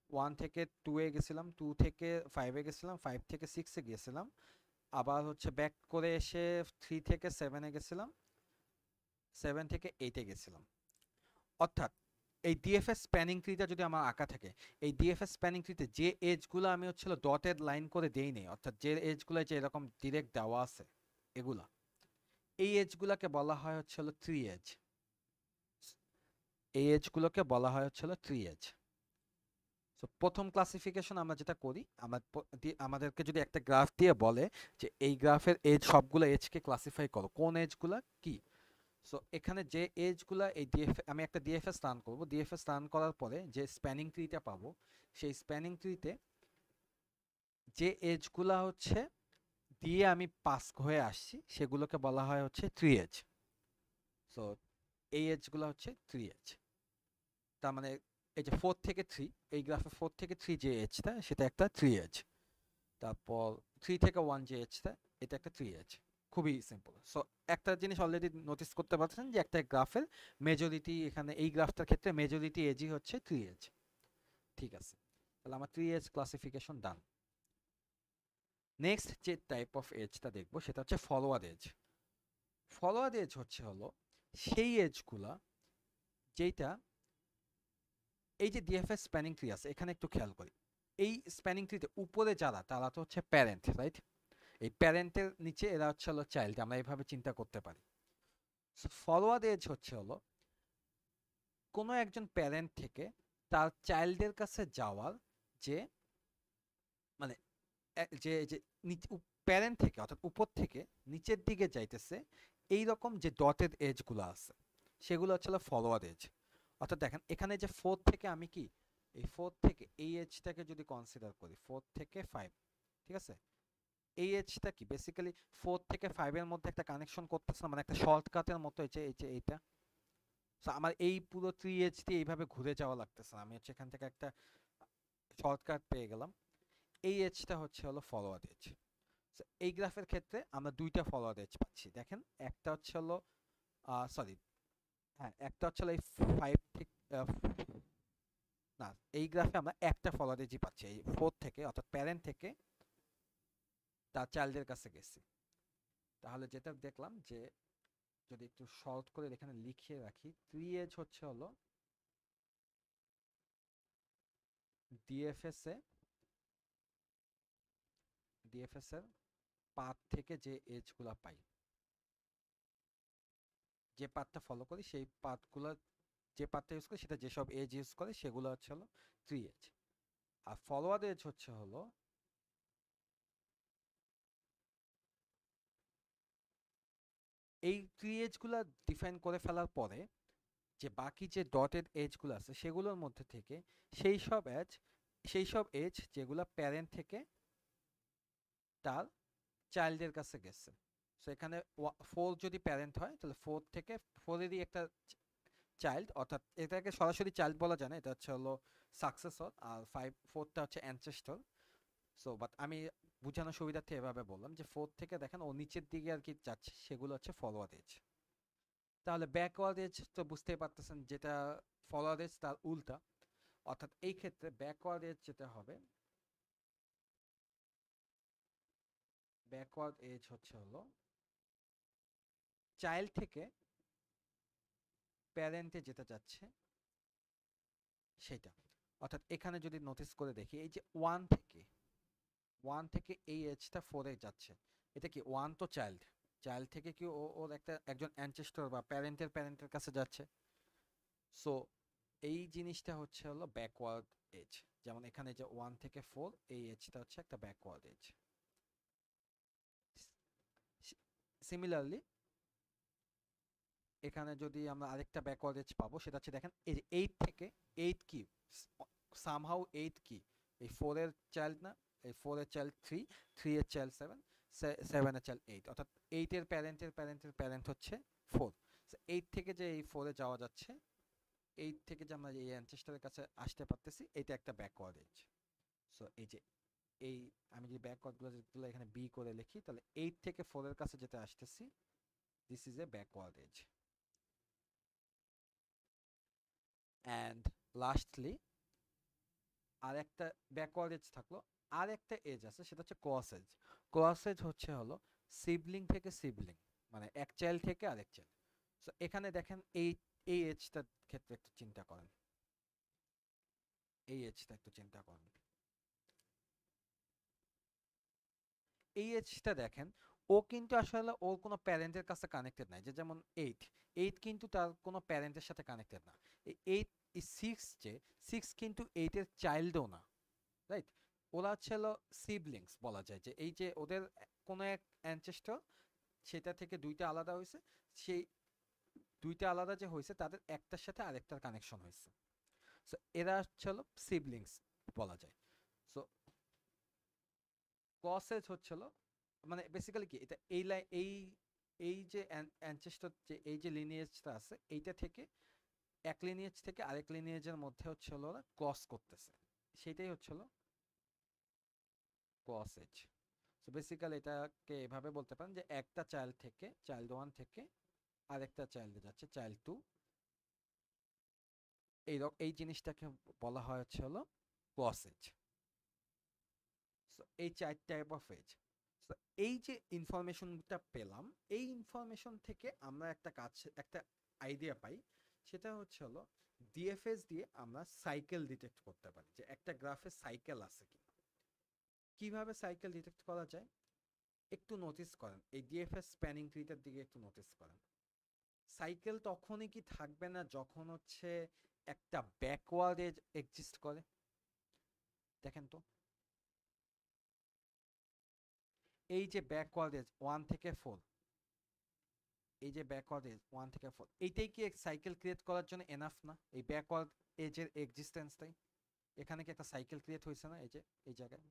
1 থেকে 2 এ গেছিলাম, 2 থেকে 5 এ গেছিলাম, 5 থেকে 6 এ গেছিলাম, আবার হচ্ছে ব্যাক করে এসে 3 থেকে 7 এ গেছিলাম, 7 থেকে 8 এ গেছিলাম। অর্থাৎ এই ডিএফএস স্প্যানিং ট্রিটা যদি আমার আঁকা থাকে, এই ডিএফএস স্প্যানিং ট্রিতে যে এজগুলো আমি হচ্ছিল ডটেড লাইন করে দেই নেই, অর্থাৎ যে এজগুলো যে এরকম ডিরেক্ট দেওয়া আছে এগুলা, এই এজগুলোকে বলা হয় হচ্ছিল থ্রি এজ। এই এজগুলোকে বলা হয় হচ্ছিল থ্রি এজ। সো প্রথম ক্লাসিফিকেশন আমরা যেটা করি, আমাদেরকে যদি একটা গ্রাফ দিয়ে বলে যে এই গ্রাফের এজ সবগুলো এজকে ক্লাসিফাই করো, কোন এজগুলা কি। সো এখানে যে এজগুলা এই আমি একটা ডিএফএস রান করব, ডিএফএস রান করার পরে যে স্প্যানিং ট্রিটা পাবো, সেই স্প্যানিং ট্রিতে যে এজগুলা হচ্ছে দিয়ে আমি পাস হয়ে আসছি সেগুলোকে বলা হয় হচ্ছে থ্রি এজ। সো এই এজগুলো হচ্ছে থ্রি এজ। তার মানে এই যে 4 থেকে 3, এই গ্রাফে 4 থেকে 3 যে এজটা সেটা একটা থ্রি এজ, তারপর 3 থেকে 1 যে এজটা এটা একটা থ্রি এজ। খুবই সিম্পল। সো একটা জিনিস অলরেডি নোটিস করতে পারছেন যে একটা গ্রাফের মেজরিটি, এখানে এই গ্রাফটার ক্ষেত্রে মেজরিটি এজই হচ্ছে থ্রি এজ। ঠিক আছে, তাহলে আমার থ্রি এজ ক্লাসিফিকেশন ডান। নেক্সট যে টাইপ অফ এজটা দেখবো সেটা হচ্ছে ফলোয়ার এজ। ফলোয়ার এজ হচ্ছে হলো সেই এজগুলা যেটা এই যে ডিএফএস স্প্যানিং ট্রি আছে এখানে একটু খেয়াল করি, এই স্প্যানিং ট্রিতে উপরে যারা তারা তো হচ্ছে প্যারেন্ট, রাইট? এই প্যারেন্টের নিচে এরা হচ্ছে হলো চাইল্ড, আমরা এইভাবে চিন্তা করতে পারি। ফরওয়ার্ড এজ হচ্ছে হলো কোনো একজন প্যারেন্ট থেকে তার চাইল্ডের কাছে যাওয়ার যে মানে যে যে প্যারেন্ট থেকে অর্থাৎ উপর থেকে নিচের দিকে যাইতেছে এই রকম যে ডটেড এজগুলো আছে সেগুলো হচ্ছে ফরওয়ার্ড এজ। অর্থাৎ দেখেন এখানে যে 4 থেকে আমি কি এই 4 থেকে এই এজটাকে যদি কনসিডার করি 4 থেকে 5, ঠিক আছে, এই এজটা কি বেসিক্যালি 4 থেকে 5 এর মধ্যে একটা কানেকশন করতেছে না, মানে একটা শর্টকাটের মতো এই যে এইটা। সো আমার এই পুরো 3 এজ দিয়ে এইভাবে ঘুরে যাওয়া লাগতেছে না, আমি হচ্ছে এখান থেকে একটা শর্টকাট পেয়ে গেলাম। এই এজটা হচ্ছে হলো ফরওয়ার্ড এজ। এই গ্রাফের ক্ষেত্রে আমরা দুইটা ফরওয়ার্ড এজ পাচ্ছি, দেখেন একটা হচ্ছে হলো সরি, হ্যাঁ একটা হচ্ছে হলো এই 5 থেকে না, এই গ্রাফে আমরা একটা ফরওয়ার্ড এজই পাচ্ছি, এই 4 থেকে অর্থাৎ প্যারেন্ট থেকে তার চাইল্ডের কাছে গেছি। তাহলে যেটা দেখলাম যে যদি একটু শর্ট করে এখানে লিখিয়ে রাখি, থ্রি এজ হচ্ছে হলো ডিএফএস এর পাথ থেকে যে এজগুলা পাই, যে পাথটা ফলো করি সেই পাথগুলো, যে পাথটা ইউজ করি সেটা যেসব এজ ইউজ করে সেগুলো হচ্ছে হলো থ্রি এজ। আর ফরওয়ার্ড এজ হচ্ছে হলো এই থ্রি এজগুলা ডিফাইন করে ফেলার পরে যে বাকি যে ডটেড এজগুলো আছে সেগুলোর মধ্যে থেকে সেই সব এজ যেগুলো প্যারেন্ট থেকে তার চাইল্ডের কাছে গেছে। সো এখানে 4 যদি প্যারেন্ট হয় তাহলে 4 থেকে 4 এরই একটা চাইল্ড, অর্থাৎ এটাকে সরাসরি চাইল্ড বলা যায় না, এটা হচ্ছে হলো সাকসেসর, আর 4টা হচ্ছে অ্যানসেস্টর। সো বাট আমি বোঝানোর সুবিধার্থে এভাবে বললাম যে 4 থেকে দেখেন ও নিচের দিকে আর কি যাচ্ছে সেগুলো হচ্ছে ফরওয়ার্ড এজ। তাহলে ব্যাকওয়ার্ড এজ তো বুঝতেই পারতেছেন যেটা ফরওয়ার্ড এজ তার উল্টা, অর্থাৎ এই ক্ষেত্রে ব্যাকওয়ার্ড এজ যেটা হবে, ব্যাকওয়ার্ড এজ হচ্ছে হলো চাইল্ড থেকে প্যারেন্টে যেটা যাচ্ছে সেটা। অর্থাৎ এখানে যদি নোটিস করে দেখি এই যে 1 থেকে এই এজটা 4 এ যাচ্ছে, এটা কি 1 তো চাইল্ড, চাইল্ড থেকে কি ওর একজন অ্যানসেস্টর বা প্যারেন্টের কাছে যাচ্ছে। সো এই জিনিসটা হচ্ছে হলো ব্যাকওয়ার্ড এজ। যেমন এখানে যে 1 থেকে 4 এই এজটা হচ্ছে একটা ব্যাকওয়ার্ড এজ। সিমিলারলি এখানে যদি আমরা আরেকটা ব্যাকওয়ার্ড এজ পাবো সেটা হচ্ছে দেখেন এই যে 8 থেকে 8 কি সামহাউ 8 কি এই 4 এর চাইল্ড না, এই 4 এর চাইল্ড 3, 3 এর চাইল্ড 7, 7 এর চাইল্ড 8, অর্থাৎ 8 এর প্যারেন্ট হচ্ছে 4। সো 8 থেকে যে এই 4 এ যাওয়া যাচ্ছে, 8 থেকে যে আমরা এই অ্যানসেস্টরের কাছে আসতে পারতেছি, এটা একটা ব্যাকওয়ার্ড এজ। সো এই যে এই আমি যদি ব্যাকওয়ার্ডগুলো এখানে বি করে লিখি, তাহলে 8 থেকে 4 এর কাছে যেতে আসতেছি, this is a backward edge. And lastly আর একটা ব্যাকওয়ার্ড এজ থাকলো, আর একটা এজ আছে, সেটা হচ্ছে ক্রস এজ। ক্রস এজ হচ্ছে হলো সিবলিং থেকে সিবলিং, মানে এক চাইল্ড থেকে আরেক চাইল্ড। সো এখানে দেখেন এই এজটার ক্ষেত্রে একটু চিন্তা করেন, এই এজটা একটু চিন্তা করেন। এই এজটা দেখেন, ও কিন্তু আসলে ওর কোনো প্যারেন্টের কাছে কানেক্টেড নাই, যে যেমন 8 কিন্তু তার কোনো প্যারেন্টের সাথে কানেক্টেড না। এই 6 যে 6 কিন্তু 8 এর চাইল্ডও না, রাইট? ওরা ছিল সিবলিংস বলা যায়, যে এই যে ওদের কোনো এক অ্যানচেস্টর, সেটা থেকে দুইটা আলাদা হয়েছে, সেই দুইটা আলাদা যে হয়েছে তাদের একটার সাথে আরেকটার কানেকশন হয়েছে। সো এরা ছিল সিবলিংস বলা যায়। সো ক্রসেজ হচ্ছিল মানে বেসিক্যালি কি, এটা এই যে অ্যানচেস্টর, যে এই যে লিনিয়েজটা আছে, এইটা থেকে এক লিনিয়েজ থেকে আরেক লিনিয়েজের মধ্যে হচ্ছে হলো ওরা ক্রস করতেছে, সেটাই হচ্ছিল ক্রসেজ। সো বেসিক্যালি এটাকে এভাবে বলতে পারেন যে একটা চাইল্ড থেকে, চাইল্ড 1 থেকে আরেকটা চাইল্ডে যাচ্ছে, চাইল্ড 2। এই জিনিসটাকে বলা হয় হচ্ছে হলো ক্রসেজ। সো এই 4 টাইপ অফ এজ। সো এই যে ইনফরমেশনটা পেলাম, এই ইনফরমেশন থেকে আমরা একটা আইডিয়া পাই, সেটা হচ্ছে হলো ডিএফএস দিয়ে আমরা সাইকেল ডিটেক্ট করতে পারি, যে একটা গ্রাফে সাইকেল আছে কি। কিভাবে সাইকেল ডিটেক্ট করা যায় একটু নোটিস করেন, এই ডিএফএস স্প্যানিং ট্রিটার দিকে একটু নোটিস করেন। সাইকেল তখনই কি থাকবে না যখন হচ্ছে একটা ব্যাকওয়ার্ড এজ এক্সিস্ট করে? দেখেন তো, এই যে ব্যাকওয়ার্ড এজ 1 থেকে 4, এই যে ব্যাকওয়ার্ড এজ 1 থেকে 4, এইটাই কি সাইকেল ক্রিয়েট করার জন্য এনাফ না? এই ব্যাকওয়ার্ড এজের এক্সিস্টেন্সটাই, এখানে কি একটা সাইকেল ক্রিয়েট হয়েছে না এই যে এই জায়গায়?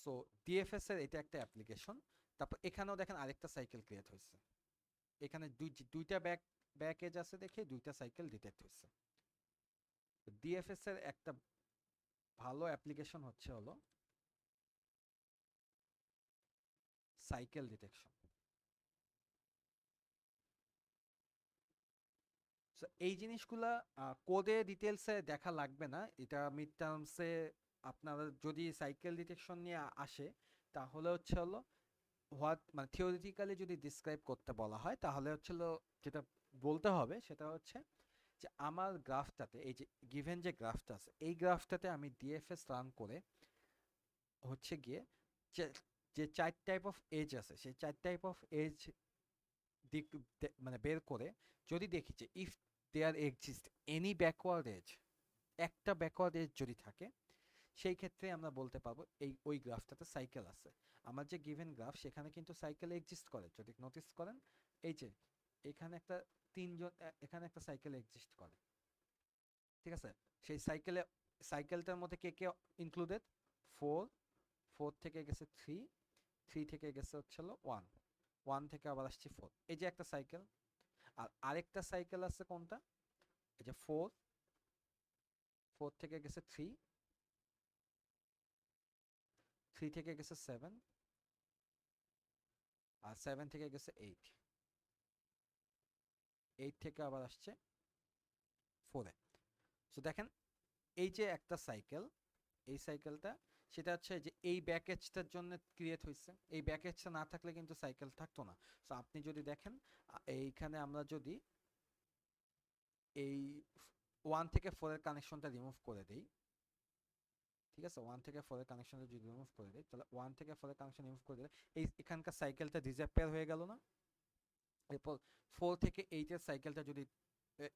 সো ডিএফএস এর এটা একটা অ্যাপ্লিকেশন। তারপর এখানেও দেখেন আরেকটা সাইকেল ক্রিয়েট হয়েছে, এখানে দুইটা ব্যাক এজ আছে দেখে দুইটা সাইকেল ডিটেক্ট হয়েছে। ডিএফএস এর একটা ভালো অ্যাপ্লিকেশন হচ্ছে হলো সাইকেল ডিটেকশন। সো এই জিনিসগুলা কোডে ডিটেলসে দেখা লাগবে না, এটা মিড টার্মসে আপনারা যদি সাইকেল ডিটেকশন নিয়ে আসে, তাহলে হচ্ছে হলো মানে থিওরিটিক্যালি যদি ডিসক্রাইব করতে বলা হয়, তাহলে হচ্ছে হলো যেটা বলতে হবে সেটা হচ্ছে যে আমার গ্রাফটাতে, এই যে গিভেন যে গ্রাফটা আছে, এই গ্রাফটাতে আমি ডিএফএস রান করে হচ্ছে গিয়ে যে যে 4 টাইপ অফ এজ আছে, সেই 4 টাইপ অফ এজ মানে বের করে যদি দেখি যে if there exist any backward edge, একটা ব্যাকওয়ার্ড এজ যদি থাকে, সেই ক্ষেত্রে আমরা বলতে পারবো ওই গ্রাফটাতে সাইকেল আছে। আমার যে গিভেন গ্রাফ, সেখানে কিন্তু সাইকেল এক্সিস্ট করে, যদি নোটিস করেন এই যে এখানে একটা এখানে একটা সাইকেল এক্সিস্ট করে, ঠিক আছে? সেই সাইকেলটার মধ্যে কে কে ইনক্লুডেড? 4, 4 থেকে গেছে 3, 3 থেকে গেছে হচ্ছে হলো 1, 1 থেকে আবার আসছে 4, এই যে একটা সাইকেল। আর আরেকটা সাইকেল আছে কোনটা? এই যে 4, 4 থেকে গেছে 3, 3 থেকে গেছে 7, আর 7 থেকে গেছে 8, 8 থেকে আবার আসছে 4 এ। সো দেখেন এই যে একটা সাইকেল, এই সাইকেলটা সেটা হচ্ছে যে এই ব্যাকেজটার জন্য ক্রিয়েট হয়েছে, এই ব্যাকেজটা না থাকলে কিন্তু সাইকেল থাকতো না। সো আপনি যদি দেখেন এইখানে আমরা যদি এই 1 থেকে 4 এর কানেকশনটা রিমুভ করে দেই, ঠিক আছে, 1 থেকে 4 এর কানেকশনটা যদি রিমুভ করে দেই, তাহলে 1 থেকে 4 এর কানেকশন রিমুভ করে দিলে এই এখানকার সাইকেলটা ডিসঅ্যাপিয়ার হয়ে গেল না? এরপর 4 থেকে 8 এর সাইকেলটা যদি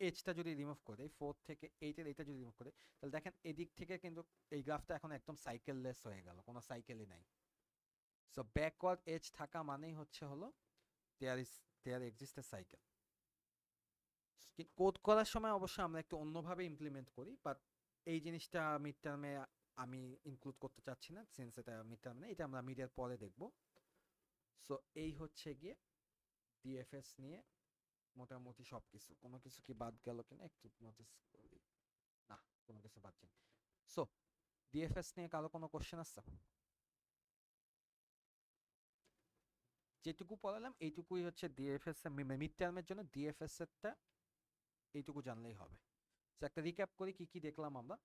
এজটা যদি রিমুভ করে দেই, 4 থেকে 8 এর এটা যদি রিমুভ করে দেই, তাহলে দেখেন এদিক থেকে কিন্তু এই গ্রাফটা এখন একদম সাইকেললেস হয়ে গেল, কোনো সাইকেলই নাই। সো ব্যাকওয়ার্ড এজ থাকা মানেই হচ্ছে হলো there exist a cycle. Code করার সময় অবশ্যই আমরা একটু অন্যভাবে ইমপ্লিমেন্ট করি, বাট এই জিনিসটা মিড টার্মে আমি ইনক্লুড করতে চাচ্ছি না, সিন্স এটা মিড টার্মে এটা আমরা মিডের পরে দেখব। সো এই হচ্ছে গিয়ে ডিএফএস নিয়ে মোটামুটি সব কিছু। কোনো কিছু কি বাদ গেল কিনা একটু নোটিস করি। না, কোনো কিছু বাদ যায়নি। সো ডিএফএস নিয়ে কারো কোনো কোশ্চেন আছে? যেটুকু পড়ালাম এইটুকুই হচ্ছে ডিএফএস মিড টার্মের জন্য ডিএফএস এরটা এইটুকু জানলেই হবে। তো একটা রিক্যাপ করি কি কি দেখলাম আমরা।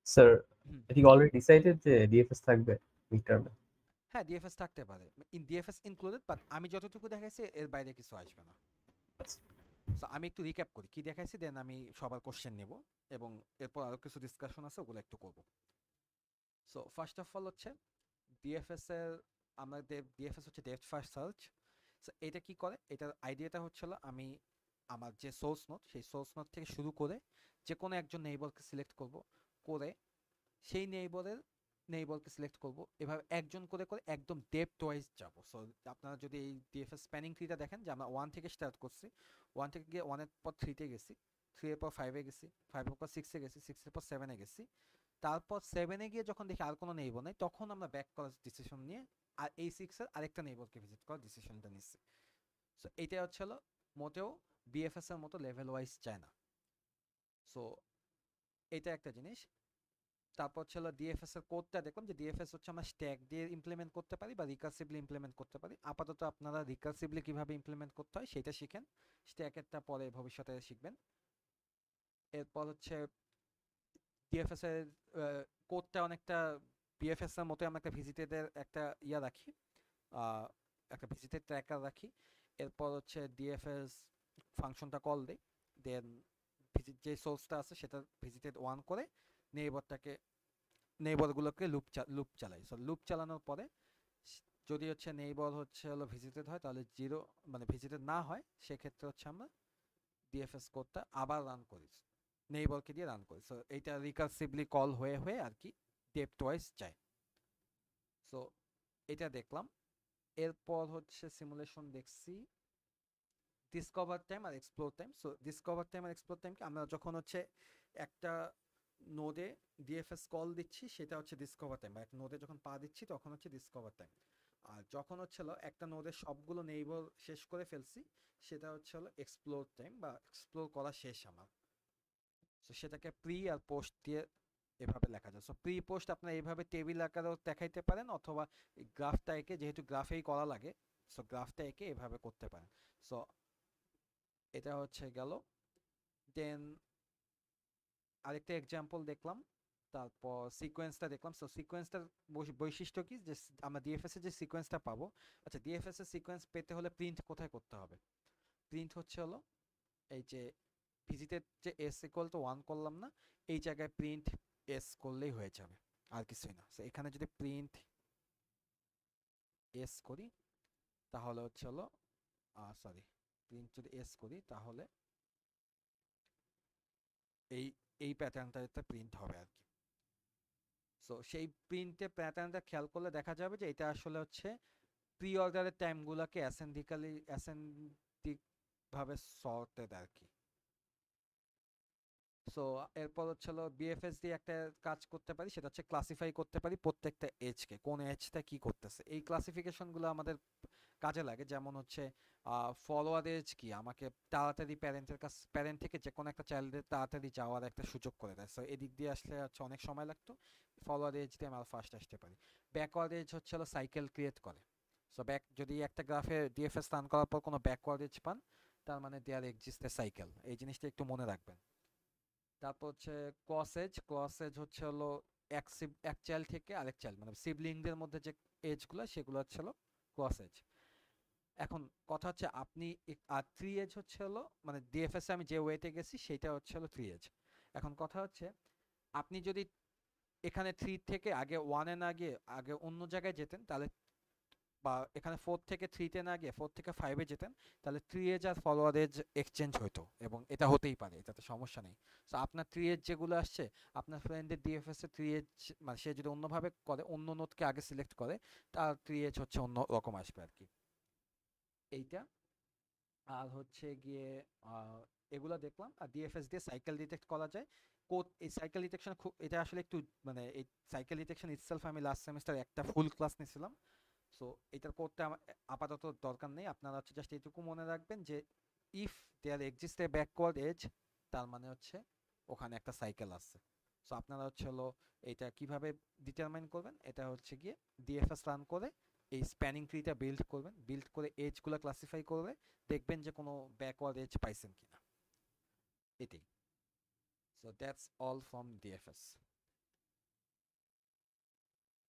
স্যার হুম, এটা কি অলরেডি ডিসাইডেড যে ডিএফএস থাকবে মিড টার্মে? হ্যাঁ ডিএফএস থাকতে পারে, ইন ডিএফএস ইনক্লুডেড, বাট আমি যতটুকু দেখাইছি এর বাইরে কিছু আসবে না। সো আমি একটু রিক্যাপ করি কি দেখাইছি, দেন আমি সবার কোশ্চেন নেব এবং এরপর আরো কিছু ডিসকাশন আছে ওগুলো একটু করব। সো ফার্স্ট অফ অল হচ্ছে ডিএফএস এর আমাদের ডিএফএস হচ্ছে ডেপথ ফার্স্ট সার্চ। সো এটা কি করে, এটার আইডিয়াটা হচ্ছিল আমি আমার যে সোর্স নোড সেই সোর্স নোড থেকে শুরু করে যে কোনো একজন নেইবরকে সিলেক্ট করব, করে সেই নেইবরকে সিলেক্ট করব, এভাবে একজন করে করে একদম ডেপথ ওয়াইজ যাব। সো আপনারা যদি এই ডিএফএস স্প্যানিং ট্রিটা দেখেন যে আমরা 1 থেকে স্টার্ট করছি, 1 থেকে গিয়ে 1 এর পর 3 তে গেছি, 3 এর পর 5 এ গেছি, 5 এর পর 6 এ গেছি, 6 এর পর 7 এ গেছি, তারপর 7 এ গিয়ে যখন দেখি আর কোনো নেইবর নাই তখন আমরা ব্যাক করার ডিসিশন নিয়ে আর এই 6 এর আরেকটা নেইবরকে ভিজিট করার ডিসিশনটা নিচ্ছি। সো এইটা হচ্ছে হলো মোটেও বিএফএস এর মতো লেভেল ওয়াইজ চায় না। সো এটা একটা জিনিস। তারপর ছিল ডিএফএস এর কোডটা দেখলাম যে ডিএফএস হচ্ছে আমরা স্ট্যাক দিয়ে ইমপ্লিমেন্ট করতে পারি বা রিকার্সিভলি ইমপ্লিমেন্ট করতে পারি। আপাতত আপনারা রিকার্সিভলি কিভাবে ইমপ্লিমেন্ট করতে হয় সেটা শিখেন, স্ট্যাকেরটা পরে ভবিষ্যতে শিখবেন। এরপর হচ্ছে ডিএফএস এর কোডটা অনেকটা বিএফএস এর মতো আমরা একটা ভিজিটেডের একটা ইয়া রাখি, একটা ভিজিটেড ট্র্যাকার রাখি। এরপর হচ্ছে ডিএফএস ফাংশনটা কল দেই, দেন ভিজিট যে সোর্সটা আছে সেটা ভিজিটেড ওয়ান করে নেইবরটাকে নেইবরগুলোকে লুপ চালাই। সো লুপ চালানোর পরে যদি হচ্ছে নেইবর হচ্ছে হলো ভিজিটেড হয় তাহলে জিরো, মানে ভিজিটেড না হয় সেক্ষেত্রে হচ্ছে আমরা ডিএফএস কোডটা আবার রান করি, নেইবরকে দিয়ে রান করি। সো এইটা রিকার্সিভলি কল হয়ে হয়ে আর কি ডেপ্থ ওয়াইজ যায়। সো এটা দেখলাম। এরপর হচ্ছে সিমুলেশন দেখছি ডিসকভার টাইম আর explore time. So discover time আর এক্সপ্লোর টাইমকে আমরা যখন হচ্ছে একটা নোডে ডিএফএস কল দিচ্ছি সেটা হচ্ছে ডিসকভার টাইম, বা একটা নোডে যখন পা দিচ্ছি তখন হচ্ছে ডিসকভার টাইম। আর যখন হচ্ছে একটা নোডের সবগুলো নেইবর শেষ করে ফেলছি সেটা হচ্ছে এক্সপ্লোর টাইম, বা এক্সপ্লোর করা শেষ আমার। সো সেটাকে প্রি আর পোস্ট দিয়ে এভাবে লেখা যায়। সো প্রি পোস্ট আপনারা এইভাবে টেবিল আকারেও দেখাইতে পারেন, অথবা গ্রাফটা এঁকে, যেহেতু গ্রাফেই করা লাগে সো গ্রাফটা এঁকে এভাবে করতে পারেন। সো এটা হচ্ছে গেল। দেন আরেকটা এক্সাম্পল দেখলাম, তারপর সিকোয়েন্সটা দেখলাম। সো সিকোয়েন্সটার বৈশিষ্ট্য কি, যে আমরা ডিএফএস এর যে সিকোয়েন্সটা পাবো, আচ্ছা ডিএফএস এর সিকোয়েন্স পেতে হলে প্রিন্ট কোথায় করতে হবে? প্রিন্ট হচ্ছে এই যে ভিজিটের যে এস ইকুয়াল টু 1 করলাম না, এই জায়গায় প্রিন্ট এস করলেই হয়ে যাবে, আর কিছুই না। সো এখানে যদি প্রিন্ট এস করি তাহলে হচ্ছে সরি, প্রিন্ট যদি এস করি তাহলে এই এই প্যাটার্নটাতে প্রিন্ট হবে আর কি। সো সেই প্রিন্টের প্যাটার্নটা খেয়াল করলে দেখা যাবে যে এটা আসলে হচ্ছে প্রি অর্ডারের টাইমগুলোকে অ্যাসেন্ডিক ভাবে সর্টেড আর কি। সো এরপর হচ্ছে বিএফএস দিয়ে একটা কাজ করতে পারি, সেটা হচ্ছে ক্লাসিফাই করতে পারি প্রত্যেকটা এজকে, কোন এজটা কি করতেছে। এই ক্লাসিফিকেশনগুলো আমাদের কাজে লাগে, যেমন হচ্ছে ফলোয়ার এজ কি আমাকে তাড়াতাড়ি প্যারেন্ট থেকে যে কোনো একটা চাইল্ডের তাড়াতাড়ি যাওয়ার একটা সুযোগ করে দেয়। সো এদিক দিয়ে আসলে হচ্ছে অনেক সময় লাগতো, ফলোয়ার এজ দিয়ে আমরা ফার্স্ট আসতে পারি। ব্যাকওয়ার্ড এজ হচ্ছে সাইকেল ক্রিয়েট করে। সো যদি একটা গ্রাফে ডিএফএস রান করার পর কোনো ব্যাকওয়ার্ড এজ পান তার মানে দেয়ার এক্সিস্ট এ সাইকেল, এই জিনিসটা একটু মনে রাখবেন। তারপর হচ্ছে ক্রস এজ হচ্ছে এক চাইল্ড থেকে আরেক চাইল্ড, মানে সিবলিংদের মধ্যে যে এজগুলো সেগুলো হচ্ছে ক্রস এজ। এখন কথা হচ্ছে আপনি আর 3 এজ হচ্ছে মানে ডিএফএস এ আমি যে ওয়েতে গেছি সেটা হচ্ছে 3 এজ। এখন কথা হচ্ছে আপনি যদি এখানে 3 থেকে আগে 1 এ না গিয়ে আগে অন্য জায়গায় যেতেন তাহলে, বা এখানে 4 থেকে 3 তে না গিয়ে 4 থেকে 5 এ যেতেন তাহলে 3 এজ আর ফলোয়ার এজ এক্সচেঞ্জ হতো, এবং এটা হতেই পারে, এটাতে সমস্যা নেই। সো আপনার 3 এজ যেগুলো আসছে আপনার ফ্রেন্ডের ডিএফএস এ 3 এজ, মানে সে যদি অন্যভাবে করে অন্য নোডকে আগে সিলেক্ট করে তার 3 এজ হচ্ছে অন্য রকম আসবে আর কি। এইটা আর হচ্ছে গিয়ে এগুলা দেখলাম। আর ডিএফএস দিয়ে সাইকেল ডিটেক্ট করা যায়। কোড এই সাইকেল ডিটেকশন খুব, এটা আসলে একটু মানে এই সাইকেল ডিটেকশন ইটসেলফ আমি লাস্ট সেমিস্টার একটা ফুল ক্লাস নিয়েছিলাম। সো এটার কোডটা আপাতত দরকার নেই। আপনারা হচ্ছে জাস্ট এটুকু মনে রাখবেন যে if there exist a backward edge, তার মানে হচ্ছে ওখানে একটা সাইকেল আছে। সো আপনারা হচ্ছে হলো এটা কিভাবে ডিটারমাইন করবেন, এটা হচ্ছে গিয়ে ডিএফএস রান করে এই স্প্যানিং ট্রিটা বিল্ড করবেন, বিল্ড করে এজগুলো ক্লাসিফাই করে দেখবেন যে কোনো ব্যাকওয়ার্ড এজ পাইছেন কিনা, এটাই। So that's all from DFS.